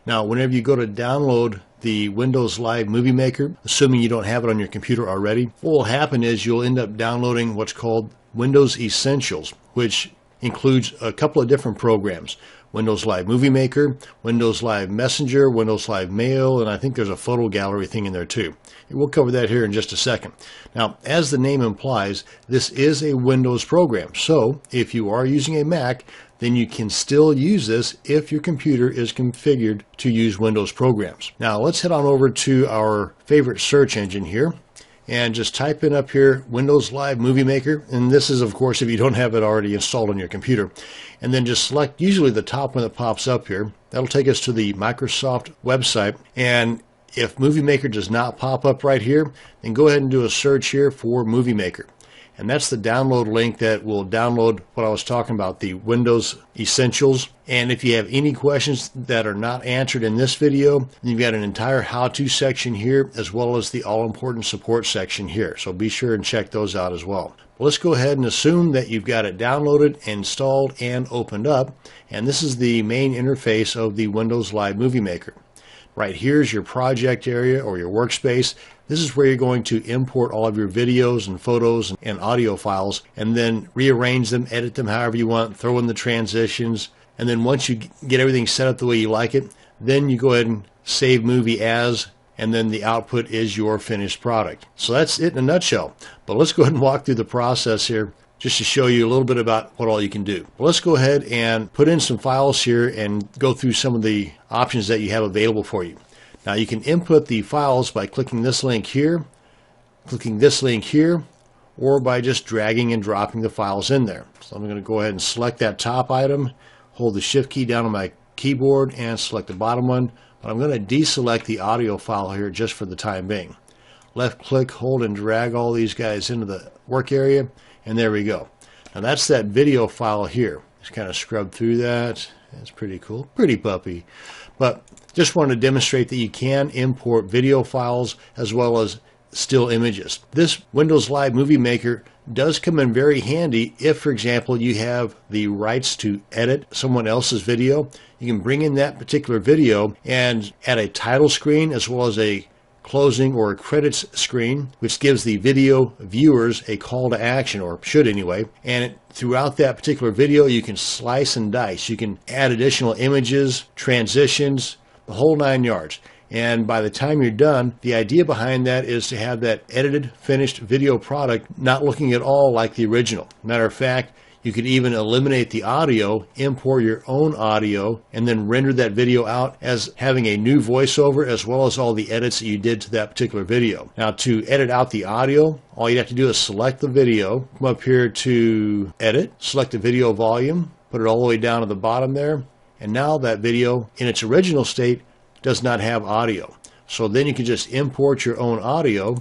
Now, whenever you go to download the Windows Live Movie Maker, assuming you don't have it on your computer already, what will happen is you'll end up downloading what's called Windows Essentials, which includes a couple of different programs. Windows Live Movie Maker, Windows Live Messenger, Windows Live Mail, and I think there's a photo gallery thing in there too. We'll cover that here in just a second. Now, as the name implies, this is a Windows program. So if you are using a Mac, then you can still use this if your computer is configured to use Windows programs. Now let's head on over to our favorite search engine here and just type in up here Windows Live Movie Maker, and this is of course if you don't have it already installed on your computer, and then just select usually the top one that pops up here. That'll take us to the Microsoft website, and if Movie Maker does not pop up right here, then go ahead and do a search here for Movie Maker. And that's the download link that will download what I was talking about, the Windows Essentials. And if you have any questions that are not answered in this video, you've got an entire how-to section here, as well as the all-important support section here. So be sure and check those out as well. Well, let's go ahead and assume that you've got it downloaded, installed, and opened up. And this is the main interface of the Windows Live Movie Maker. Right here's your project area or your workspace. This is where you're going to import all of your videos and photos and audio files, and then rearrange them, edit them however you want, throw in the transitions, and then once you get everything set up the way you like it, then you go ahead and save movie as, and then the output is your finished product. So that's it in a nutshell. But let's go ahead and walk through the process here just to show you a little bit about what all you can do. Well, let's go ahead and put in some files here and go through some of the options that you have available for you. Now you can input the files by clicking this link here, clicking this link here, or by just dragging and dropping the files in there. So I'm going to go ahead and select that top item, hold the shift key down on my keyboard and select the bottom one, but I'm going to deselect the audio file here just for the time being. Left click, hold and drag all these guys into the work area, and there we go. Now that's that video file here. Just kind of scrub through that. That's pretty cool, pretty puppy. But just wanted to demonstrate that you can import video files as well as still images. This Windows Live Movie Maker does come in very handy if, for example, you have the rights to edit someone else's video. You can bring in that particular video and add a title screen as well as a closing or a credits screen, which gives the video viewers a call to action, or should anyway. And throughout that particular video, you can slice and dice. You can add additional images, transitions, the whole 9 yards. And by the time you're done, the idea behind that is to have that edited, finished video product not looking at all like the original. Matter of fact, you could even eliminate the audio, import your own audio, and then render that video out as having a new voiceover as well as all the edits that you did to that particular video. Now, to edit out the audio, all you have to do is select the video, come up here to Edit, select the video volume, put it all the way down to the bottom there, and now that video in its original state does not have audio. So then you can just import your own audio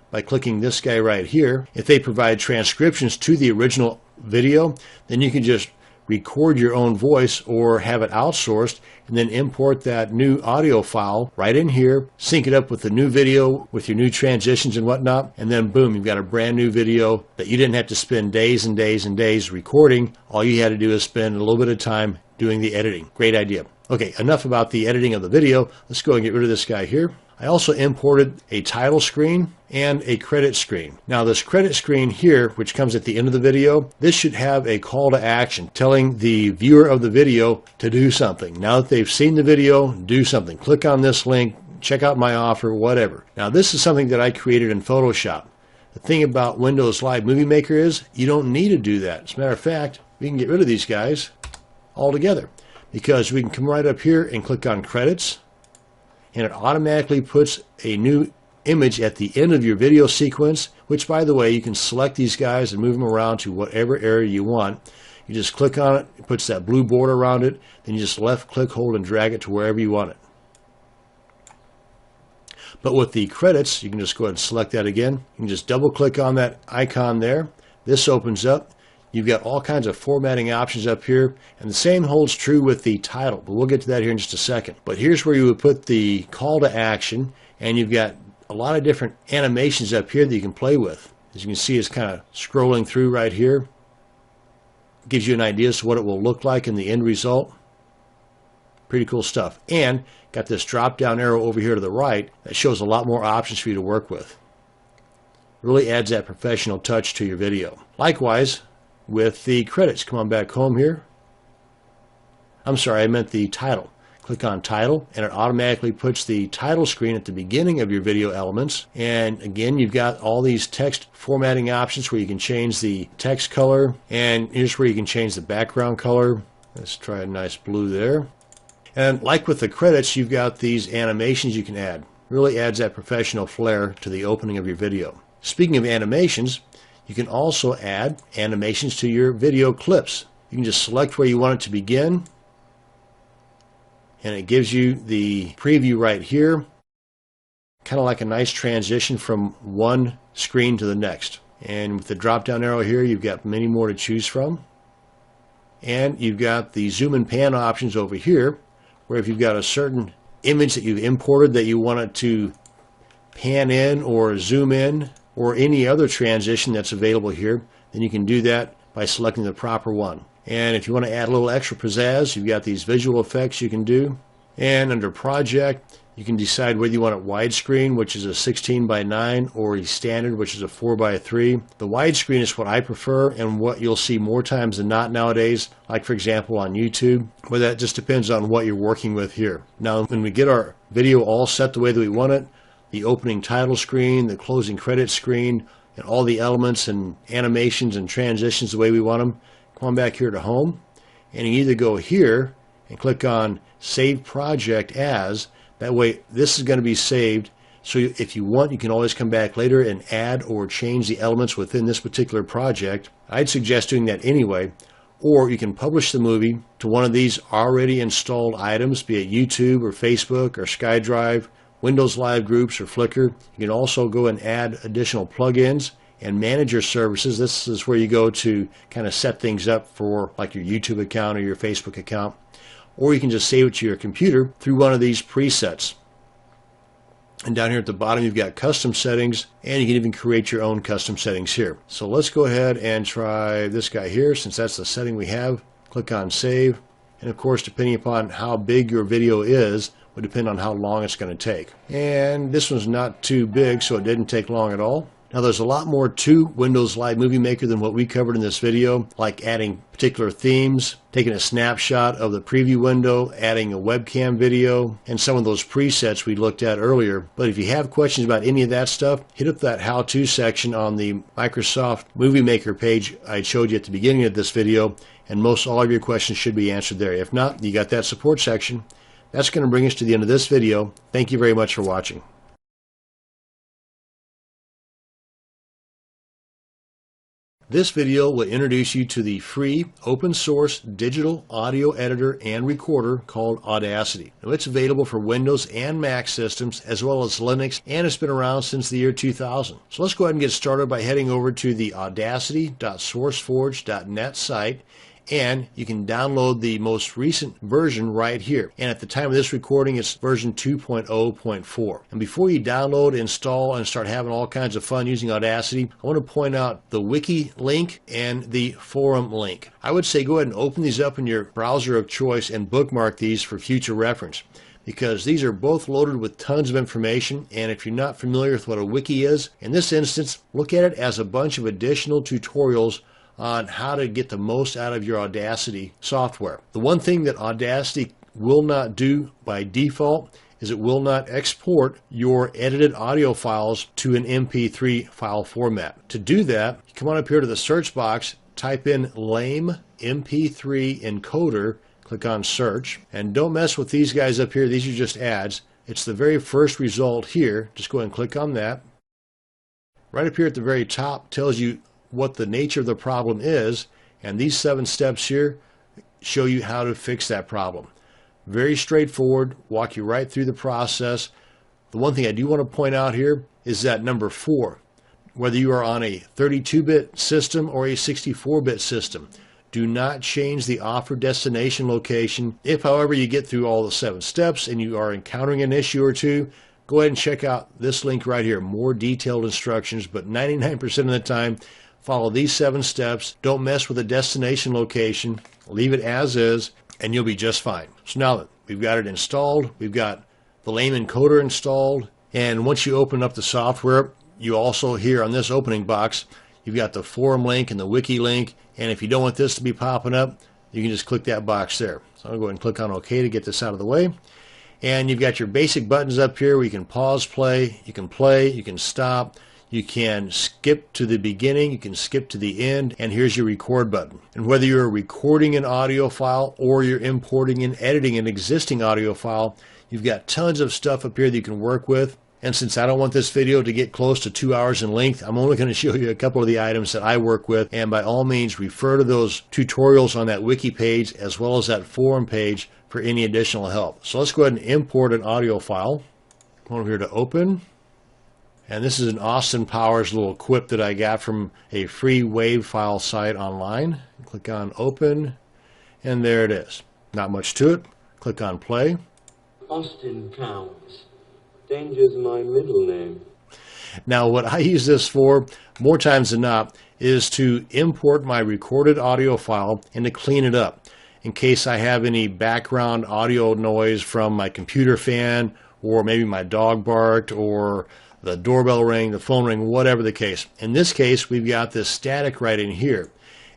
by clicking this guy right here. If they provide transcriptions to the original video, then you can just record your own voice or have it outsourced and then import that new audio file right in here, sync it up with the new video with your new transitions and whatnot, and then boom, you've got a brand new video that you didn't have to spend days and days and days recording. All you had to do is spend a little bit of time doing the editing. Great idea. Okay, enough about the editing of the video. Let's go and get rid of this guy here. I also imported a title screen and a credit screen. Now this credit screen here, which comes at the end of the video, this should have a call to action telling the viewer of the video to do something. Now that they've seen the video, do something. Click on this link, check out my offer, whatever. Now this is something that I created in Photoshop. The thing about Windows Live Movie Maker is you don't need to do that. As a matter of fact, we can get rid of these guys altogether because we can come right up here and click on credits, and it automatically puts a new image at the end of your video sequence, which, by the way, you can select these guys and move them around to whatever area you want. You just click on it, it puts that blue border around it, then you just left click, hold, and drag it to wherever you want it. But with the credits, you can just go ahead and select that again. You can just double click on that icon there. This opens up. You've got all kinds of formatting options up here, and the same holds true with the title, but we'll get to that here in just a second. But here's where you would put the call to action, and you've got a lot of different animations up here that you can play with. As you can see, it's kind of scrolling through right here. It gives you an idea as to what it will look like in the end result. Pretty cool stuff. And got this drop down arrow over here to the right that shows a lot more options for you to work with. Really adds that professional touch to your video. Likewise, with the credits, come on back home here. I'm sorry, I meant the title. Click on title and it automatically puts the title screen at the beginning of your video elements. And again, you've got all these text formatting options where you can change the text color, and here's where you can change the background color. Let's try a nice blue there. And like with the credits, you've got these animations you can add. Really adds that professional flair to the opening of your video. Speaking of animations, you can also add animations to your video clips. You can just select where you want it to begin, and it gives you the preview right here, kind of like a nice transition from one screen to the next. And with the drop down arrow here, you've got many more to choose from. And you've got the zoom and pan options over here, where if you've got a certain image that you've imported that you want it to pan in or zoom in, or any other transition that's available here, then you can do that by selecting the proper one. And if you want to add a little extra pizzazz, you've got these visual effects you can do. And under project, you can decide whether you want it widescreen, which is a 16:9, or a standard, which is a 4:3. The widescreen is what I prefer and what you'll see more times than not nowadays, like for example on YouTube, but that just depends on what you're working with here. Now, when we get our video all set the way that we want it, the opening title screen, the closing credit screen, and all the elements and animations and transitions the way we want them, come on back here to home, and you either go here and click on Save Project As. That way this is going to be saved, so if you want, you can always come back later and add or change the elements within this particular project. I'd suggest doing that anyway. Or you can publish the movie to one of these already installed items, be it YouTube or Facebook or SkyDrive, Windows Live Groups, or Flickr. You can also go and add additional plugins and manage your services. This is where you go to kind of set things up for like your YouTube account or your Facebook account. Or you can just save it to your computer through one of these presets. And down here at the bottom, you've got custom settings, and you can even create your own custom settings here. So let's go ahead and try this guy here, since that's the setting we have. Click on Save. And of course, depending upon how big your video is, would depend on how long it's going to take. And this one's not too big, so it didn't take long at all. Now there's a lot more to Windows Live Movie Maker than what we covered in this video, like adding particular themes, taking a snapshot of the preview window, adding a webcam video, and some of those presets we looked at earlier. But if you have questions about any of that stuff, hit up that how-to section on the Microsoft Movie Maker page I showed you at the beginning of this video, and most all of your questions should be answered there. If not, you got that support section. That's going to bring us to the end of this video. Thank you very much for watching. This video will introduce you to the free open source digital audio editor and recorder called Audacity. Now, it's available for Windows and Mac systems as well as Linux, and it's been around since the year 2000. So let's go ahead and get started by heading over to the audacity.sourceforge.net site, and you can download the most recent version right here. And at the time of this recording, it's version 2.0.4. And before you download, install, and start having all kinds of fun using Audacity, I want to point out the wiki link and the forum link. I would say go ahead and open these up in your browser of choice and bookmark these for future reference, because these are both loaded with tons of information. And if you're not familiar with what a wiki is, in this instance, look at it as a bunch of additional tutorials on how to get the most out of your Audacity software. The one thing that Audacity will not do by default is it will not export your edited audio files to an MP3 file format. To do that, you come on up here to the search box, type in lame MP3 encoder, click on search, and don't mess with these guys up here. These are just ads. It's the very first result here. Just go ahead and click on that. Right up here at the very top tells you what the nature of the problem is, and these 7 steps here show you how to fix that problem. Very straightforward, walk you right through the process. The one thing I do want to point out here is that number 4, whether you are on a 32-bit system or a 64-bit system, do not change the offer destination location. If, however, you get through all the 7 steps and you are encountering an issue or two, go ahead and check out this link right here, more detailed instructions. But 99% of the time, follow these 7 steps. Don't mess with the destination location. Leave it as is, and you'll be just fine. So now that we've got it installed, we've got the lame encoder installed, and once you open up the software, you also here on this opening box, you've got the forum link and the wiki link. And if you don't want this to be popping up, you can just click that box there. So I'll go ahead and click on OK to get this out of the way. And you've got your basic buttons up here where you can pause, play, you can stop. You can skip to the beginning, you can skip to the end, and here's your record button. And whether you're recording an audio file or you're importing and editing an existing audio file, you've got tons of stuff up here that you can work with. And since I don't want this video to get close to 2 hours in length, I'm only going to show you a couple of the items that I work with. And by all means, refer to those tutorials on that wiki page as well as that forum page for any additional help. So let's go ahead and import an audio file. Come over here to open. And this is an Austin Powers little quip that I got from a free WAV file site online. Click on open, and there it is. Not much to it. Click on play. Austin Powers. Danger's my middle name. Now what I use this for more times than not is to import my recorded audio file and to clean it up in case I have any background audio noise from my computer fan, or maybe my dog barked, or the doorbell ring, the phone ring, whatever the case. In this case, we've got this static right in here.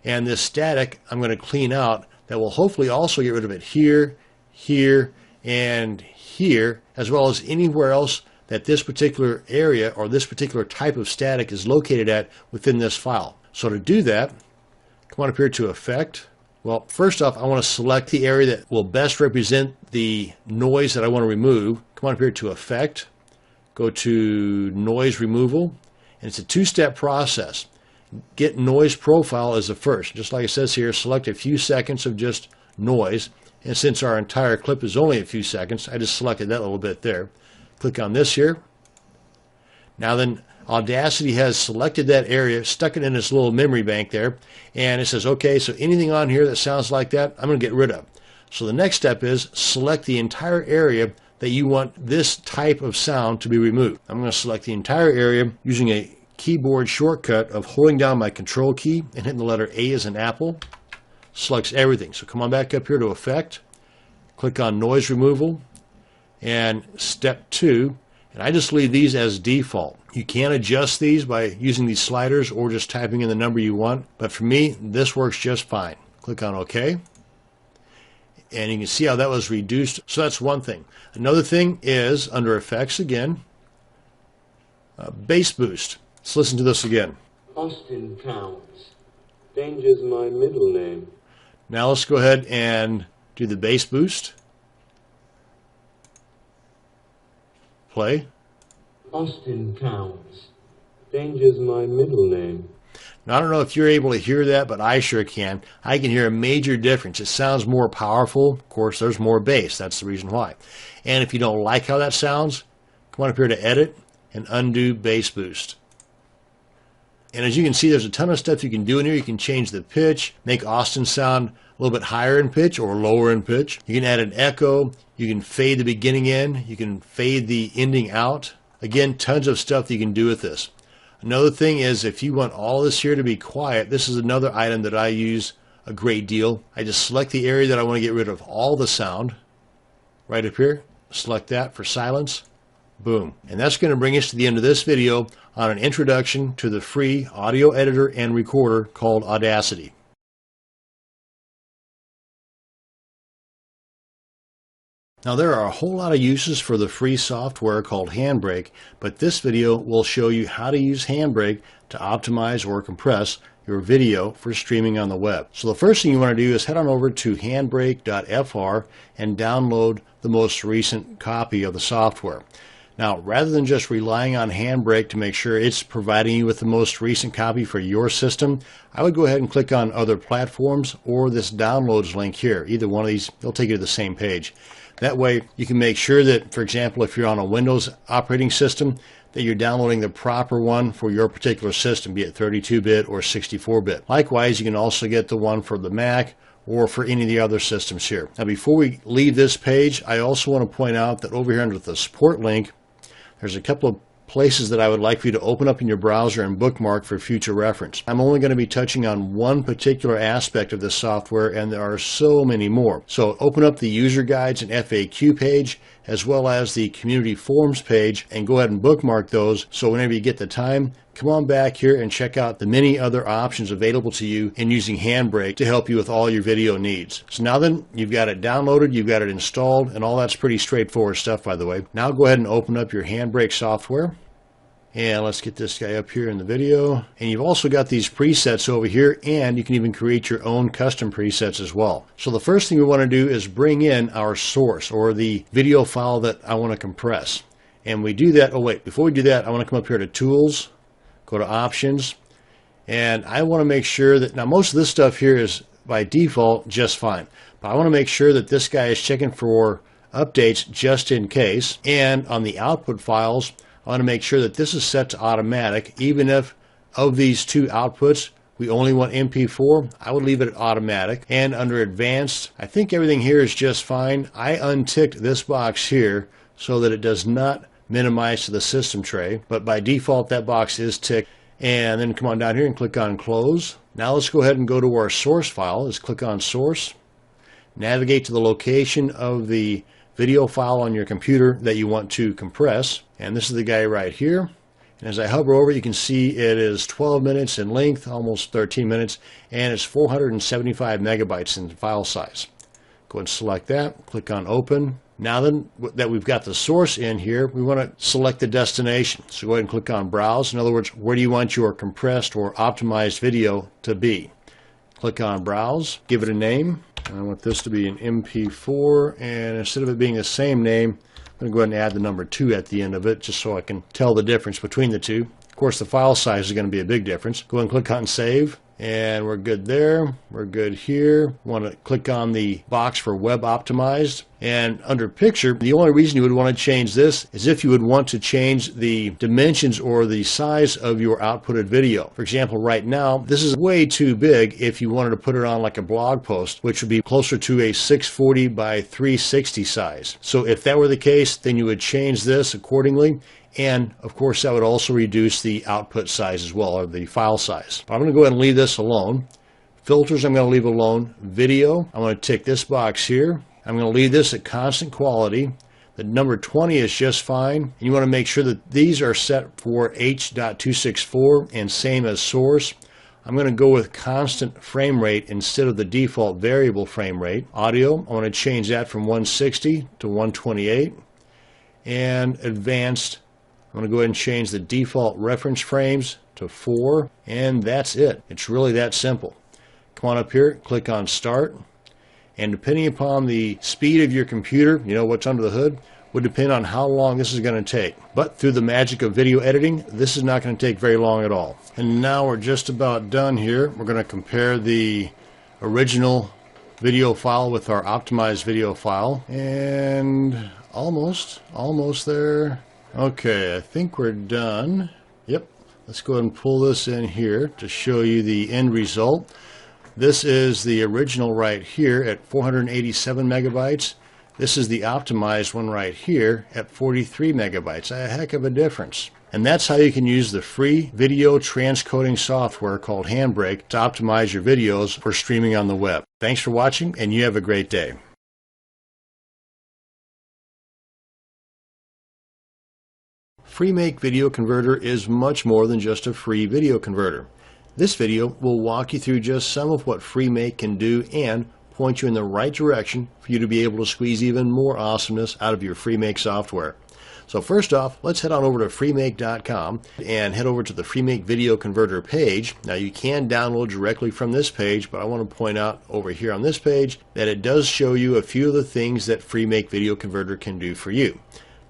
And this static I'm going to clean out. That will hopefully also get rid of it here, here, and here, as well as anywhere else that this particular area or this particular type of static is located at within this file. So to do that, come on up here to Effect. Well, first off, I want to select the area that will best represent the noise that I want to remove. Come on up here to Effect. Go to Noise Removal, and it's a 2-step process. Get Noise Profile as the first. Just like it says here, select a few seconds of just noise. And since our entire clip is only a few seconds, I just selected that little bit there. Click on this here. Now then, Audacity has selected that area, stuck it in this little memory bank there, and it says, okay, so anything on here that sounds like that, I'm going to get rid of. So the next step is select the entire area that you want this type of sound to be removed. I'm going to select the entire area using a keyboard shortcut of holding down my control key and hitting the letter A as in apple. Selects everything. So come on back up here to Effect, click on Noise Removal, and step 2, and I just leave these as default. You can adjust these by using these sliders or just typing in the number you want, but for me, this works just fine. Click on OK. And you can see how that was reduced. So that's one thing. Another thing is under Effects again, Bass Boost. Let's listen to this again. Austin Powers. Danger's my middle name. Now let's go ahead and do the Bass Boost. Play. Austin Powers. Danger's my middle name. Now, I don't know if you're able to hear that, but I sure can. I can hear a major difference. It sounds more powerful. Of course, there's more bass. That's the reason why. And if you don't like how that sounds, come on up here to Edit and Undo Bass Boost. And as you can see, there's a ton of stuff you can do in here. You can change the pitch, make Austin sound a little bit higher in pitch or lower in pitch. You can add an echo. You can fade the beginning in. You can fade the ending out. Again, tons of stuff that you can do with this. Another thing is, if you want all this here to be quiet, this is another item that I use a great deal. I just select the area that I want to get rid of all the sound right up here. Select that for silence. Boom. And that's going to bring us to the end of this video on an introduction to the free audio editor and recorder called Audacity. Now, there are a whole lot of uses for the free software called Handbrake, but this video will show you how to use Handbrake to optimize or compress your video for streaming on the web. So the first thing you want to do is head on over to handbrake.fr and download the most recent copy of the software. Now, rather than just relying on Handbrake to make sure it's providing you with the most recent copy for your system, I would go ahead and click on other platforms or this downloads link here. Either one of these, they'll take you to the same page. That way you can make sure that, for example, if you're on a Windows operating system, that you're downloading the proper one for your particular system, be it 32-bit or 64-bit. Likewise, you can also get the one for the Mac or for any of the other systems here. Now, before we leave this page, I also want to point out that over here under the support link, there's a couple of places that I would like for you to open up in your browser and bookmark for future reference. I'm only going to be touching on one particular aspect of this software, and there are so many more. So open up the user guides and FAQ page, as well as the community forums page, and go ahead and bookmark those, so whenever you get the time, come on back here and check out the many other options available to you in using Handbrake to help you with all your video needs. So now then, you've got it downloaded, you've got it installed, and all that's pretty straightforward stuff, by the way. Now go ahead and open up your Handbrake software. And let's get this guy up here in the video. And you've also got these presets over here, and you can even create your own custom presets as well. So the first thing we want to do is bring in our source, or the video file that I want to compress. And we do that, before we do that, I want to come up here to Tools, go to Options, and I want to make sure that, now most of this stuff here is by default just fine, but I want to make sure that this guy is checking for updates just in case. And on the output files, I want to make sure that this is set to automatic. Even if of these two outputs we only want MP4, I would leave it at automatic. And under advanced, I think everything here is just fine. I unticked this box here so that it does not minimize to the system tray, but by default that box is ticked. And then come on down here and click on Close. Now let's go ahead and go to our source file. Let's click on Source, navigate to the location of the video file on your computer that you want to compress, and this is the guy right here. And as I hover over, you can see it is 12 minutes in length, almost 13 minutes, and it's 475 megabytes in file size. Go ahead and select that, click on Open. Now then, that we've got the source in here, we want to select the destination. So go ahead and click on Browse. In other words, where do you want your compressed or optimized video to be? Click on Browse, give it a name. I want this to be an MP4, and instead of it being the same name, I'm going to go ahead and add the number 2 at the end of it, just so I can tell the difference between the two. Of course, the file size is going to be a big difference. Go ahead and click on Save, and we're good there. We're good here. Want to click on the box for Web Optimized. And under Picture, the only reason you would want to change this is if you would want to change the dimensions or the size of your outputted video. For example, right now, this is way too big if you wanted to put it on like a blog post, which would be closer to a 640 by 360 size. So if that were the case, then you would change this accordingly. And of course, that would also reduce the output size as well, or the file size. But I'm going to go ahead and leave this alone. Filters, I'm going to leave alone. Video, I'm going to tick this box here. I'm going to leave this at constant quality. The number 20 is just fine. And you want to make sure that these are set for H.264 and same as source. I'm going to go with constant frame rate instead of the default variable frame rate. Audio, I want to change that from 160 to 128. And advanced, I'm going to go ahead and change the default reference frames to 4, and that's it. It's really that simple. Come on up here, click on Start, and depending upon the speed of your computer, you know what's under the hood, would depend on how long this is going to take. But through the magic of video editing, this is not going to take very long at all. And now we're just about done here. We're going to compare the original video file with our optimized video file, and almost there. Okay, I think we're done. Yep, let's go ahead and pull this in here to show you the end result. This is the original right here at 487 megabytes. This is the optimized one right here at 43 megabytes. A heck of a difference. And that's how you can use the free video transcoding software called Handbrake to optimize your videos for streaming on the web. Thanks for watching, and you have a great day. FreeMake Video Converter is much more than just a free video converter. This video will walk you through just some of what FreeMake can do and point you in the right direction for you to be able to squeeze even more awesomeness out of your FreeMake software. So first off, let's head on over to freemake.com and head over to the FreeMake Video Converter page. Now you can download directly from this page, but I want to point out over here on this page that it does show you a few of the things that FreeMake Video Converter can do for you.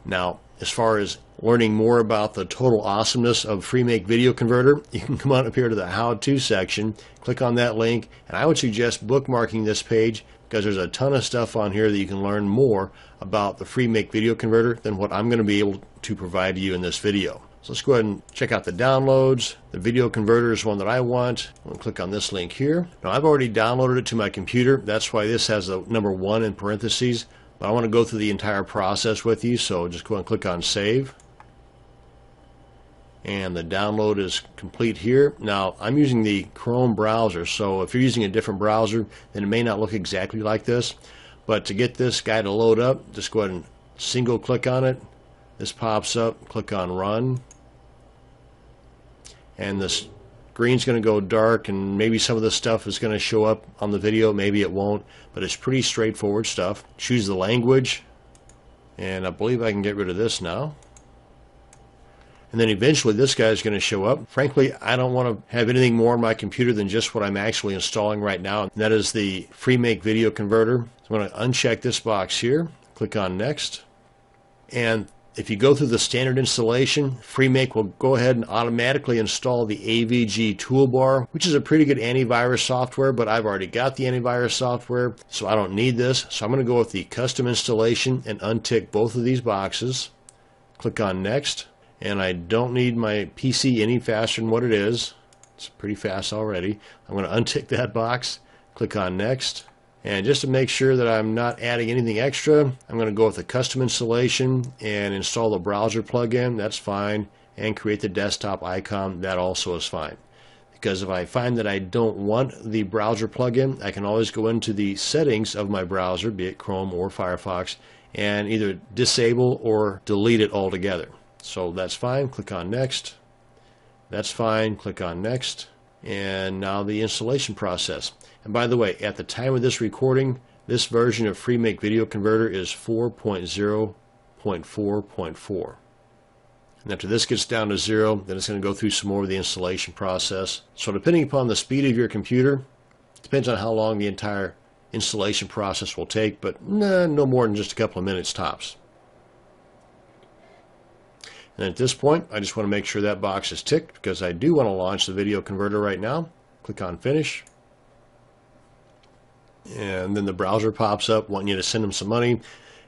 Now, as far as learning more about the total awesomeness of FreeMake Video Converter, you can come on up here to the how-to section, click on that link, and I would suggest bookmarking this page because there's a ton of stuff on here that you can learn more about the FreeMake Video Converter than what I'm going to be able to provide to you in this video. So let's go ahead and check out the downloads. The video converter is one that I want. I'm going to click on this link here. Now I've already downloaded it to my computer. That's why this has the number 1 in parentheses. But I want to go through the entire process with you, so just go ahead and click on Save. And the download is complete here. Now I'm using the Chrome browser, so if you're using a different browser, then it may not look exactly like this. But to get this guy to load up, just go ahead and single click on it. This pops up, click on Run. And the screen's going to go dark, and maybe some of the stuff is going to show up on the video, maybe it won't, but it's pretty straightforward stuff. Choose the language, and I believe I can get rid of this now. And then eventually this guy is going to show up. Frankly, I don't want to have anything more on my computer than just what I'm actually installing right now, and that is the FreeMake Video Converter. So I'm going to uncheck this box here, click on Next, and if you go through the standard installation, FreeMake will go ahead and automatically install the AVG toolbar, which is a pretty good antivirus software, but I've already got the antivirus software, so I don't need this. So I'm going to go with the custom installation and untick both of these boxes. Click on Next, and I don't need my PC any faster than what it is. It's pretty fast already. I'm going to untick that box, click on Next. And just to make sure that I'm not adding anything extra, I'm going to go with the custom installation and install the browser plugin. That's fine. And create the desktop icon. That also is fine. Because if I find that I don't want the browser plugin, I can always go into the settings of my browser, be it Chrome or Firefox, and either disable or delete it altogether. So that's fine. Click on Next. That's fine. Click on Next. And now the installation process. And by the way, at the time of this recording, this version of FreeMake Video Converter is 4.0.4.4. And after this gets down to 0, then it's going to go through some more of the installation process. So depending upon the speed of your computer, it depends on how long the entire installation process will take, but no more than just a couple of minutes tops. And at this point, I just want to make sure that box is ticked because I do want to launch the video converter right now. Click on Finish. And then the browser pops up wanting you to send them some money.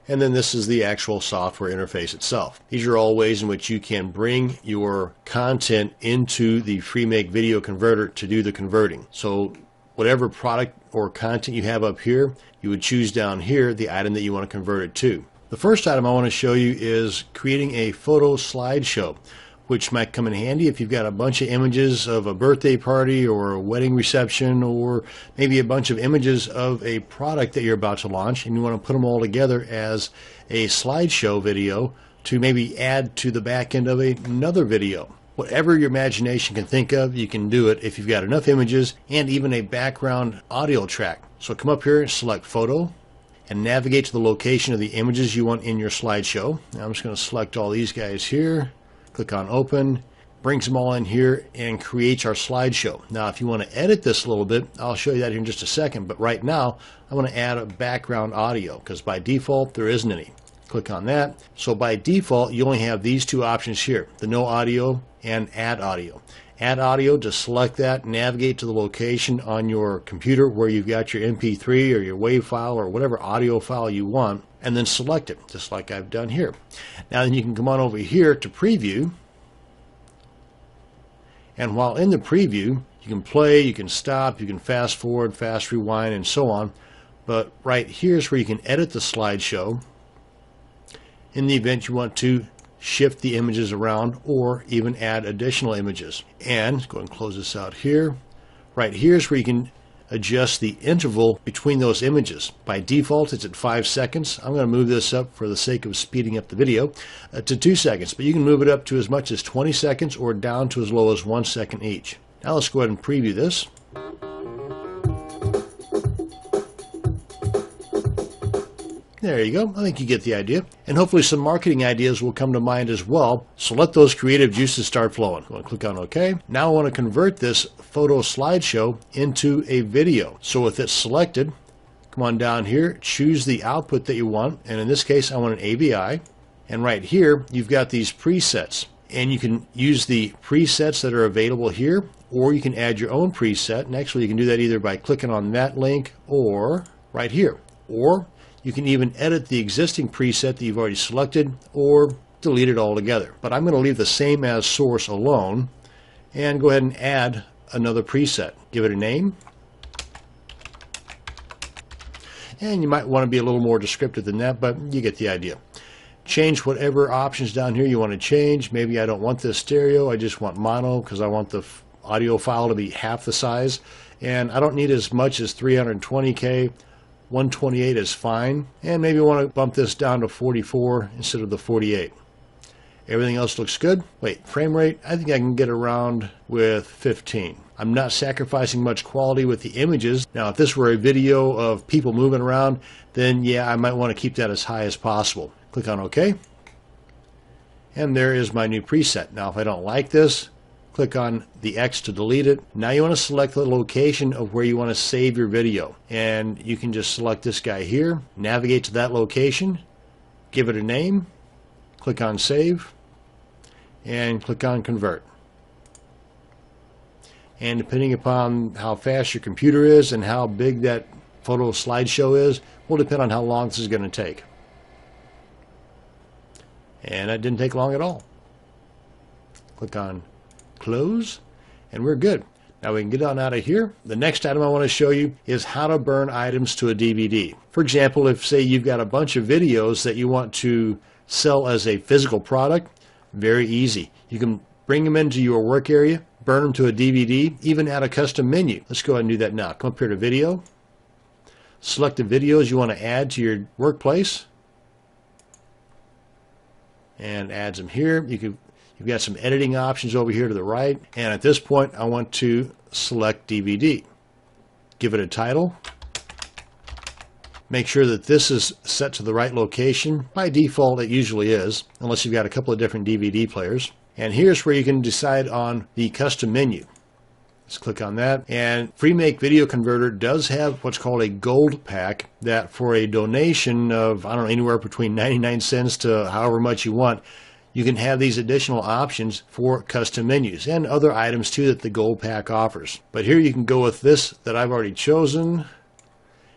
And then this is the actual software interface itself. These are all ways in which you can bring your content into the FreeMake Video Converter to do the converting. So whatever product or content you have up here, you would choose down here the item that you want to convert it to. The first item I want to show you is creating a photo slideshow, which might come in handy if you've got a bunch of images of a birthday party or a wedding reception, or maybe a bunch of images of a product that you're about to launch and you want to put them all together as a slideshow video to maybe add to the back end of another video. Whatever your imagination can think of, you can do it if you've got enough images and even a background audio track. So come up here and select Photo and navigate to the location of the images you want in your slideshow. Now I'm just going to select all these guys here. Click on Open, brings them all in here and creates our slideshow. Now if you want to edit this a little bit, I'll show you that here in just a second, but right now I want to add a background audio because by default there isn't any. Click on that. So by default, you only have these two options here, the no audio and add audio. Add audio, just select that, navigate to the location on your computer where you've got your MP3 or your WAV file or whatever audio file you want, and then select it, just like I've done here. Now then you can come on over here to preview, and while in the preview, you can play, you can stop, you can fast forward, fast rewind, and so on. But right here is where you can edit the slideshow in the event you want to shift the images around or even add additional images. And go and close this out here. Right here is where you can adjust the interval between those images. By default, it's at 5 seconds. I'm going to move this up for the sake of speeding up the video to 2 seconds, but you can move it up to as much as 20 seconds or down to as low as 1 second each. Now let's go ahead and preview this. There you go. I think you get the idea. And hopefully some marketing ideas will come to mind as well. So let those creative juices start flowing. Go and click on OK. Now I want to convert this photo slideshow into a video. So with it selected, come on down here, choose the output that you want. And in this case, I want an AVI. And right here, you've got these presets. And you can use the presets that are available here, or you can add your own preset. And actually, you can do that either by clicking on that link or right here. Or you can even edit the existing preset that you've already selected or delete it altogether. But I'm going to leave the same as source alone and go ahead and add another preset. Give it a name. And you might want to be a little more descriptive than that, but you get the idea. Change whatever options down here you want to change. Maybe I don't want this stereo, I just want mono because I want the audio file to be half the size. And I don't need as much as 320K. 128 is fine, and maybe I want to bump this down to 44 instead of the 48. Everything else looks good. Wait, frame rate, I think I can get around with 15. I'm not sacrificing much quality with the images. Now if this were a video of people moving around, then yeah, I might want to keep that as high as possible. Click on OK, and there is my new preset. Now if I don't like this, click on the X to delete it. Now you want to select the location of where you want to save your video. And you can just select this guy here, navigate to that location, give it a name, click on Save, and click on Convert. And depending upon how fast your computer is and how big that photo slideshow is, will depend on how long this is going to take. And that didn't take long at all. Click on Close, and we're good. Now we can get on out of here. The next item I want to show you is how to burn items to a DVD. For example, if say you've got a bunch of videos that you want to sell as a physical product, very easy. You can bring them into your work area, burn them to a DVD, even add a custom menu. Let's go ahead and do that now. Come up here to Video, select the videos you want to add to your workplace, and add them here. You've got some editing options over here to the right, and at this point I want to select DVD. Give it a title. Make sure that this is set to the right location. By default it usually is, unless you've got a couple of different DVD players. And here's where you can decide on the custom menu. Let's click on that. And FreeMake Video Converter does have what's called a gold pack that for a donation of, I don't know, anywhere between 99 cents to however much you want, you can have these additional options for custom menus and other items too that the gold pack offers. But here you can go with this that I've already chosen,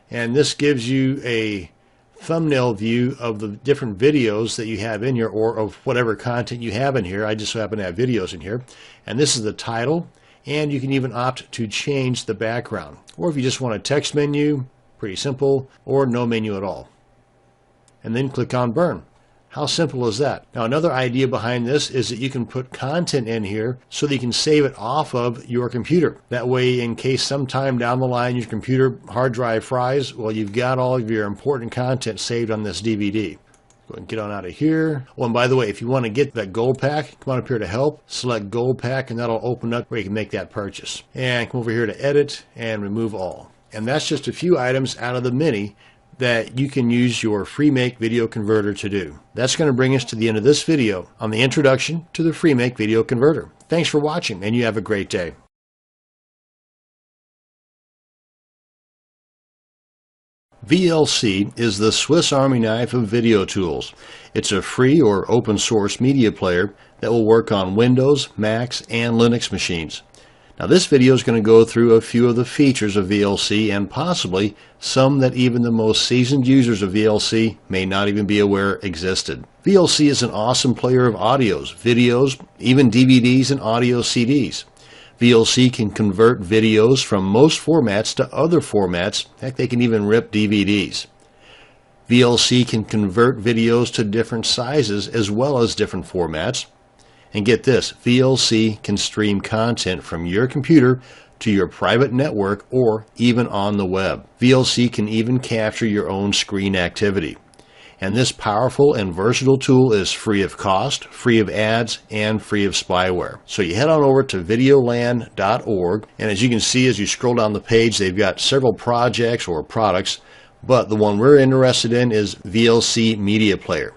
and this gives you a thumbnail view of the different videos that you have in here, or of whatever content you have in here. I just so happen to have videos in here. And this is the title, and you can even opt to change the background. Or if you just want a text menu, pretty simple, or no menu at all. And then click on Burn. How simple is that? Now another idea behind this is that you can put content in here so that you can save it off of your computer. That way, in case sometime down the line your computer hard drive fries, well, you've got all of your important content saved on this DVD. Go ahead and get on out of here. Oh, and by the way, if you want to get that gold pack, come on up here to Help, select Gold Pack, and that'll open up where you can make that purchase. And come over here to Edit and Remove All. And that's just a few items out of the many that you can use your FreeMake Video Converter to do. That's going to bring us to the end of this video on the introduction to the FreeMake Video Converter. Thanks for watching, and you have a great day. VLC is the Swiss Army knife of video tools. It's a free or open source media player that will work on Windows, Macs, and Linux machines. Now this video is going to go through a few of the features of VLC and possibly some that even the most seasoned users of VLC may not even be aware existed. VLC is an awesome player of audios, videos, even DVDs and audio CDs. VLC can convert videos from most formats to other formats. Heck, they can even rip DVDs. VLC can convert videos to different sizes as well as different formats. And get this, VLC can stream content from your computer to your private network or even on the web. VLC can even capture your own screen activity. And this powerful and versatile tool is free of cost, free of ads, and free of spyware. So you head on over to videoland.org, and as you can see as you scroll down the page, they've got several projects or products, but the one we're interested in is VLC Media Player.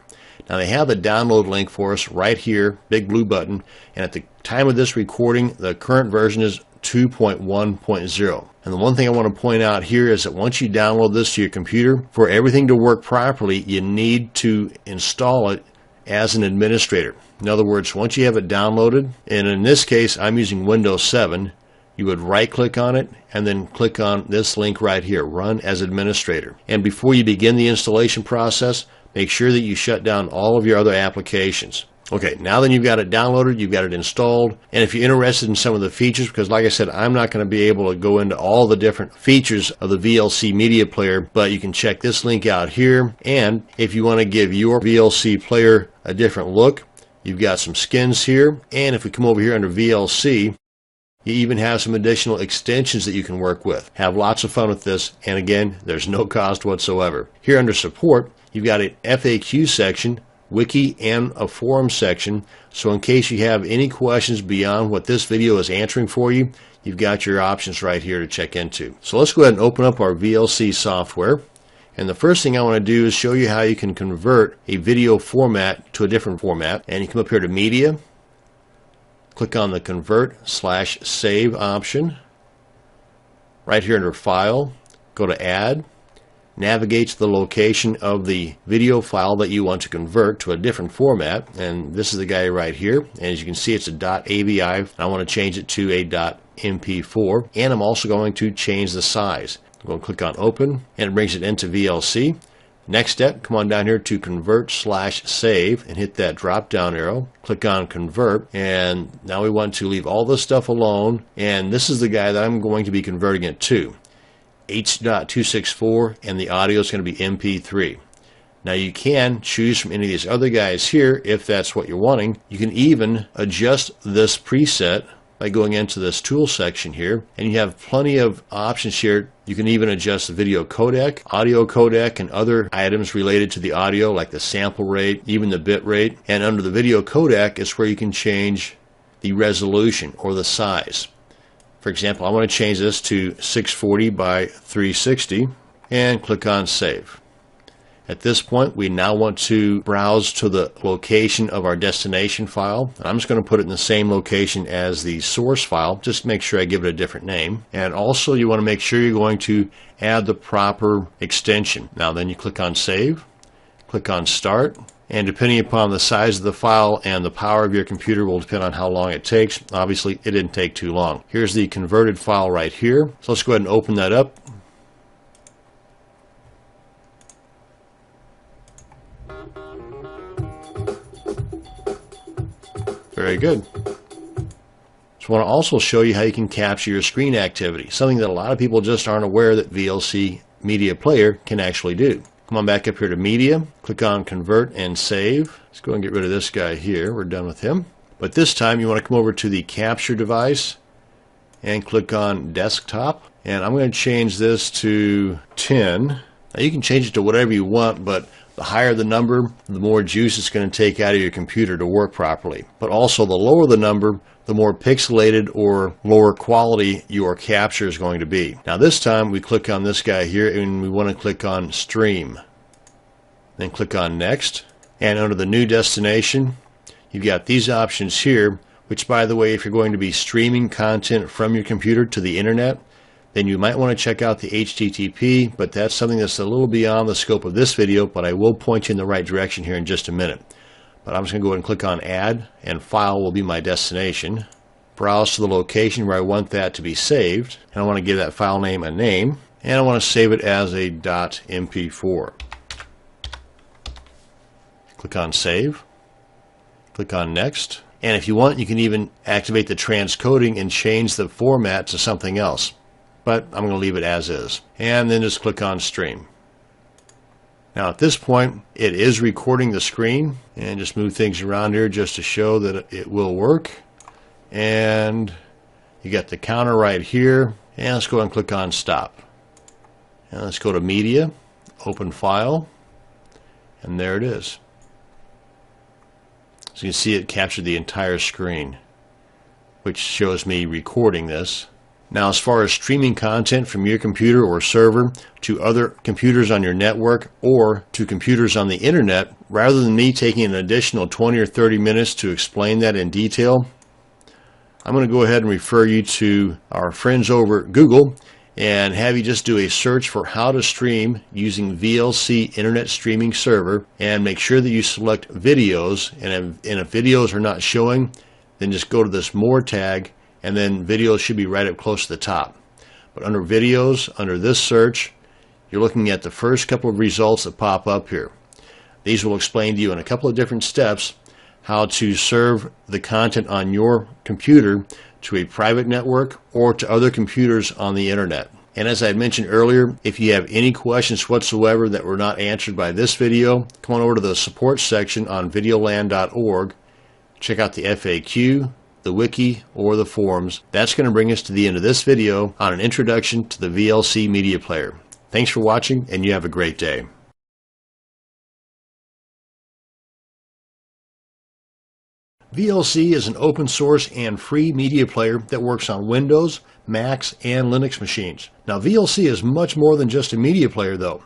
Now they have the download link for us right here, big blue button, and at the time of this recording, the current version is 2.1.0. And the one thing I want to point out here is that once you download this to your computer, for everything to work properly, you need to install it as an administrator. In other words, once you have it downloaded, and in this case I'm using Windows 7, you would right click on it and then click on this link right here, Run as Administrator. And before you begin the installation process, make sure that you shut down all of your other applications. Okay, now that you've got it downloaded, you've got it installed, and if you're interested in some of the features, because like I said, I'm not going to be able to go into all the different features of the VLC Media Player, but you can check this link out here, and if you want to give your VLC player a different look, you've got some skins here, and if we come over here under VLC, you even have some additional extensions that you can work with. Have lots of fun with this, and again, there's no cost whatsoever. Here under Support, you've got an FAQ section, Wiki, and a forum section, so in case you have any questions beyond what this video is answering for you, you've got your options right here to check into. So let's go ahead and open up our VLC software, and the first thing I want to do is show you how you can convert a video format to a different format. And you come up here to Media, click on the Convert/Save option. Right here under File, go to Add, navigate to the location of the video file that you want to convert to a different format, and this is the guy right here, and as you can see it's a .avi, and I want to change it to a .mp4, and I'm also going to change the size. I'm going to click on Open, and it brings it into VLC. Next step, come on down here to Convert/Save and hit that drop down arrow, click on Convert, and now we want to leave all this stuff alone, and this is the guy that I'm going to be converting it to. H.264, and the audio is going to be MP3. Now you can choose from any of these other guys here if that's what you're wanting. You can even adjust this preset by going into this tool section here, and you have plenty of options here. You can even adjust the video codec, audio codec, and other items related to the audio like the sample rate, even the bit rate. And under the video codec is where you can change the resolution or the size. For example, I want to change this to 640 by 360 and click on Save. At this point, we now want to browse to the location of our destination file. I'm just going to put it in the same location as the source file, just to make sure I give it a different name. And also you want to make sure you're going to add the proper extension. Now then you click on Save, click on Start, and depending upon the size of the file and the power of your computer will depend on how long it takes. Obviously, it didn't take too long. Here's the converted file right here. So let's go ahead and open that up. Very good. So I want to also show you how you can capture your screen activity, something that a lot of people just aren't aware that VLC Media Player can actually do. Come on back up here to Media, click on Convert and Save. Let's go and get rid of this guy here. We're done with him. But this time you want to come over to the Capture Device and click on Desktop. And I'm going to change this to 10. Now you can change it to whatever you want, but the higher the number, the more juice it's going to take out of your computer to work properly. But also the lower the number, the more pixelated or lower quality your capture is going to be. Now this time we click on this guy here and we want to click on Stream. Then click on Next. And under the new destination, you've got these options here, which by the way, if you're going to be streaming content from your computer to the internet, then you might want to check out the HTTP, but that's something that's a little beyond the scope of this video, but I will point you in the right direction here in just a minute. But I'm just going to go ahead and click on Add, and File will be my destination. Browse to the location where I want that to be saved, and I want to give that file name a name, and I want to save it as a .mp4. Click on Save, click on Next, and if you want, you can even activate the transcoding and change the format to something else. But I'm going to leave it as is. And then just click on Stream. Now at this point, it is recording the screen, and just move things around here just to show that it will work. And you got the counter right here, and let's go and click on Stop. And let's go to Media, Open File, and there it is. So you can see it captured the entire screen, which shows me recording this. Now, as far as streaming content from your computer or server to other computers on your network or to computers on the internet, rather than me taking an additional 20 or 30 minutes to explain that in detail, I'm going to go ahead and refer you to our friends over at Google and have you just do a search for how to stream using VLC Internet Streaming Server, and make sure that you select videos, and if videos are not showing, then just go to this More tag, and then videos should be right up close to the top. But under videos, under this search, you're looking at the first couple of results that pop up here. These will explain to you in a couple of different steps how to serve the content on your computer to a private network or to other computers on the internet. And as I mentioned earlier, if you have any questions whatsoever that were not answered by this video, come on over to the support section on videoland.org, check out the FAQ, the wiki, or the forums. That's going to bring us to the end of this video on an introduction to the VLC media player. Thanks for watching, and you have a great day. VLC is an open source and free media player that works on Windows, Macs, and Linux machines. Now, VLC is much more than just a media player, though.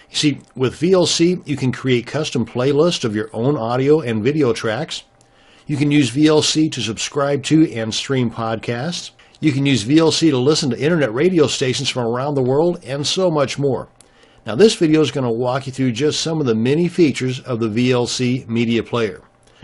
You see, with VLC, you can create custom playlists of your own audio and video tracks. You can use VLC to subscribe to and stream podcasts. You can use VLC to listen to internet radio stations from around the world, and so much more. Now, this video is going to walk you through just some of the many features of the VLC media player.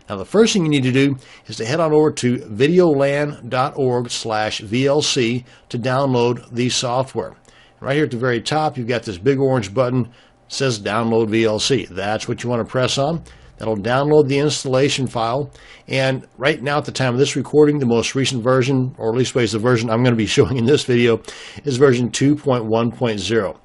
Now, the first thing you need to do is to head on over to videoland.org/VLC to download the software. Right here at the very top, you've got this big orange button that says Download VLC. That's what you want to press on. That'll download the installation file. And right now, at the time of this recording, the most recent version, or at least the version I'm going to be showing in this video, is version 2.1.0.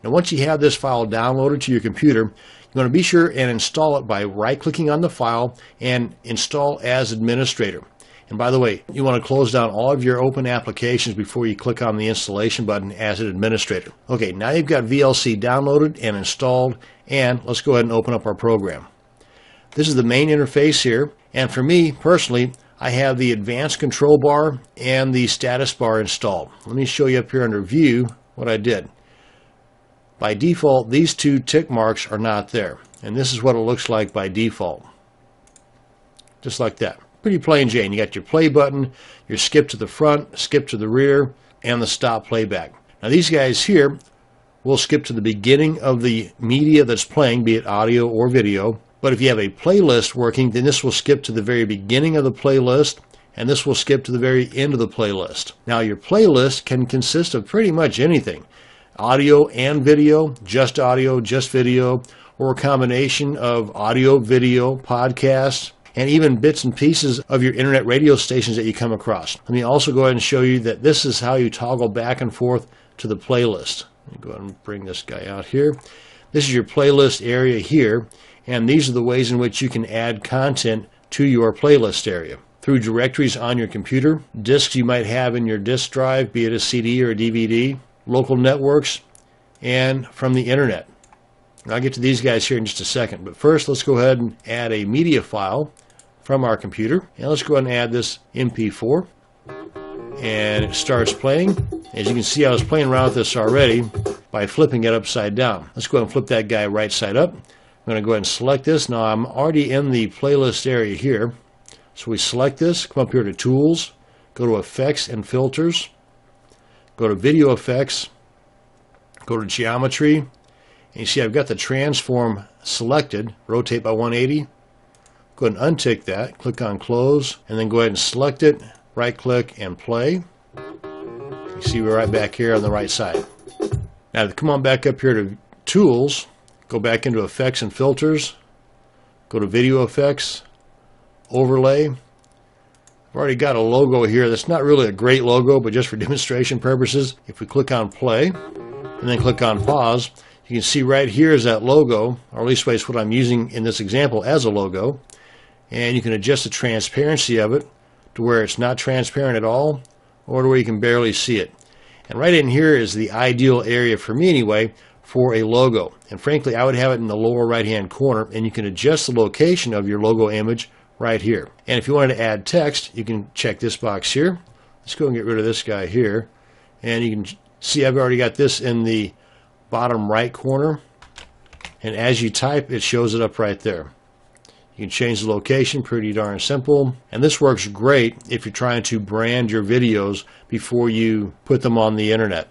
Now, once you have this file downloaded to your computer, you want to be sure and install it by right-clicking on the file and install as administrator. And by the way, you want to close down all of your open applications before you click on the installation button as an administrator. Okay, now you've got VLC downloaded and installed, and let's go ahead and open up our program. This is the main interface here, and for me personally, I have the advanced control bar and the status bar installed. Let me show you up here under View what I did. By default, these two tick marks are not there, and this is what it looks like by default. Just like that. Pretty plain Jane. You got your play button, your skip to the front, skip to the rear, and the stop playback. Now these guys here will skip to the beginning of the media that's playing, be it audio or video. But if you have a playlist working, then this will skip to the very beginning of the playlist, and this will skip to the very end of the playlist. Now your playlist can consist of pretty much anything. Audio and video, just video, or a combination of audio, video, podcasts, and even bits and pieces of your internet radio stations that you come across. Let me also go ahead and show you that this is how you toggle back and forth to the playlist. Let me go ahead and bring this guy out here. This is your playlist area here, and these are the ways in which you can add content to your playlist area. Through directories on your computer, disks you might have in your disk drive, be it a CD or a DVD, local networks, and from the internet. I'll get to these guys here in just a second, but first let's go ahead and add a media file from our computer, and let's go ahead and add this MP4, and it starts playing. As you can see, I was playing around with this already by flipping it upside down. Let's go ahead and flip that guy right side up. I'm going to go ahead and select this. Now I'm already in the playlist area here, so we select this, come up here to Tools, go to Effects and Filters, go to Video Effects, go to Geometry, and you see I've got the transform selected, rotate by 180. Go ahead and untick that, click on Close, and then go ahead and select it, right click and play. You see we're right back here on the right side. Now to come on back up here to Tools, go back into Effects and Filters, go to Video Effects, Overlay. I've already got a logo here that's not really a great logo, but just for demonstration purposes, if we click on Play and then click on Pause, you can see right here is that logo, or at least it's what I'm using in this example as a logo, and you can adjust the transparency of it to where it's not transparent at all or to where you can barely see it. And right in here is the ideal area for me anyway for a logo, and frankly I would have it in the lower right hand corner, and you can adjust the location of your logo image right here. And if you wanted to add text, you can check this box here. Let's go and get rid of this guy here, and you can see I've already got this in the bottom right corner, and as you type it shows it up right there. You can change the location, pretty darn simple, and this works great if you're trying to brand your videos before you put them on the internet.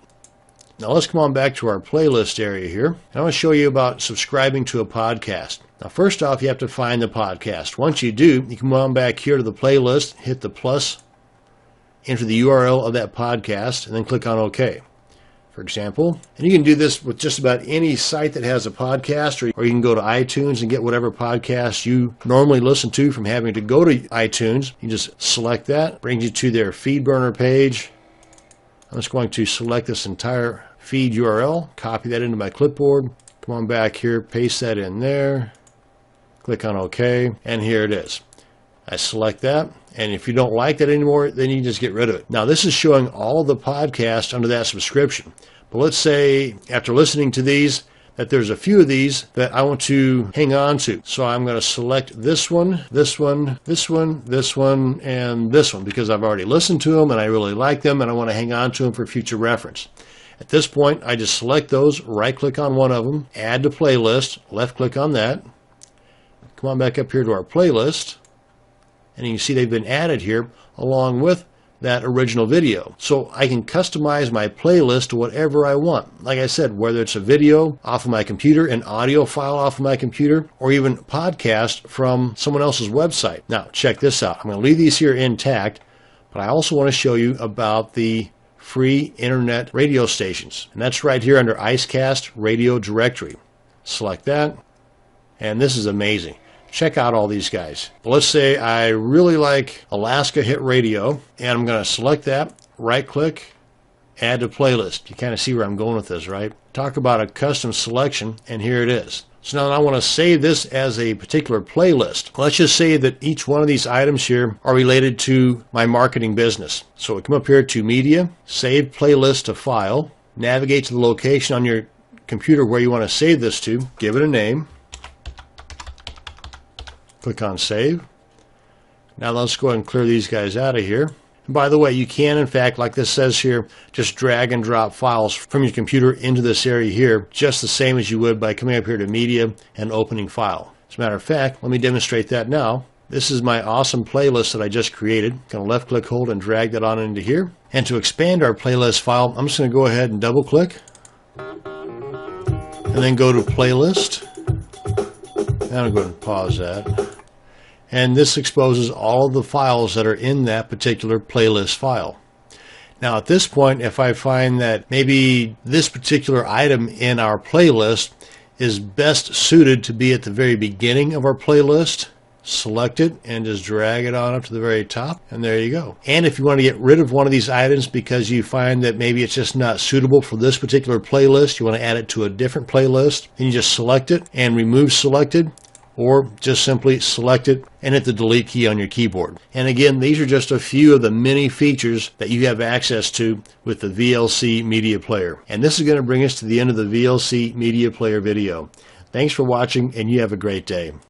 Now let's come on back to our playlist area here, and I want to show you about subscribing to a podcast. Now first off, you have to find the podcast. Once you do, you come on back here to the playlist, hit the plus, enter the URL of that podcast, and then click on OK. For example, and you can do this with just about any site that has a podcast, or you can go to iTunes and get whatever podcast you normally listen to from having to go to iTunes. You just select that, brings you to their feed burner page. I'm just going to select this entire feed URL, copy that into my clipboard, come on back here, paste that in there, click on OK, and here it is. I select that, and if you don't like that anymore, then you just get rid of it. Now this is showing all the podcasts under that subscription. But let's say after listening to these that there's a few of these that I want to hang on to. So I'm going to select this one, this one, this one, this one, and this one because I've already listened to them and I really like them and I want to hang on to them for future reference. At this point, I just select those, right click on one of them, add to playlist, left click on that. Come on back up here to our playlist. And you can see they've been added here along with that original video. So I can customize my playlist to whatever I want. Like I said, whether it's a video off of my computer, an audio file off of my computer, or even podcast from someone else's website. Now check this out. I'm going to leave these here intact, but I also want to show you about the free internet radio stations. And that's right here under IceCast Radio Directory. Select that, and this is amazing. Check out all these guys. Let's say I really like Alaska Hit Radio, and I'm going to select that, right click, add to playlist. You kind of see where I'm going with this, right? Talk about a custom selection, and here it is. So now I want to save this as a particular playlist. Let's just say that each one of these items here are related to my marketing business. So we come up here to Media, Save Playlist to File, navigate to the location on your computer where you want to save this to, give it a name, click on Save. Now let's go ahead and clear these guys out of here. And by the way, you can, in fact, like this says here, just drag and drop files from your computer into this area here, just the same as you would by coming up here to Media and opening File. As a matter of fact, let me demonstrate that now. This is my awesome playlist that I just created. I'm going to left click, hold, and drag that on into here. And to expand our playlist file, I'm just going to go ahead and double click and then go to Playlist. Now I'm going to pause that. And this exposes all of the files that are in that particular playlist file. Now at this point, if I find that maybe this particular item in our playlist is best suited to be at the very beginning of our playlist, select it and just drag it on up to the very top, and there you go. And if you want to get rid of one of these items because you find that maybe it's just not suitable for this particular playlist, you want to add it to a different playlist, then you just select it and remove selected, or just simply select it and hit the delete key on your keyboard. And again, these are just a few of the many features that you have access to with the VLC Media Player. And this is going to bring us to the end of the VLC Media Player video. Thanks for watching, and you have a great day.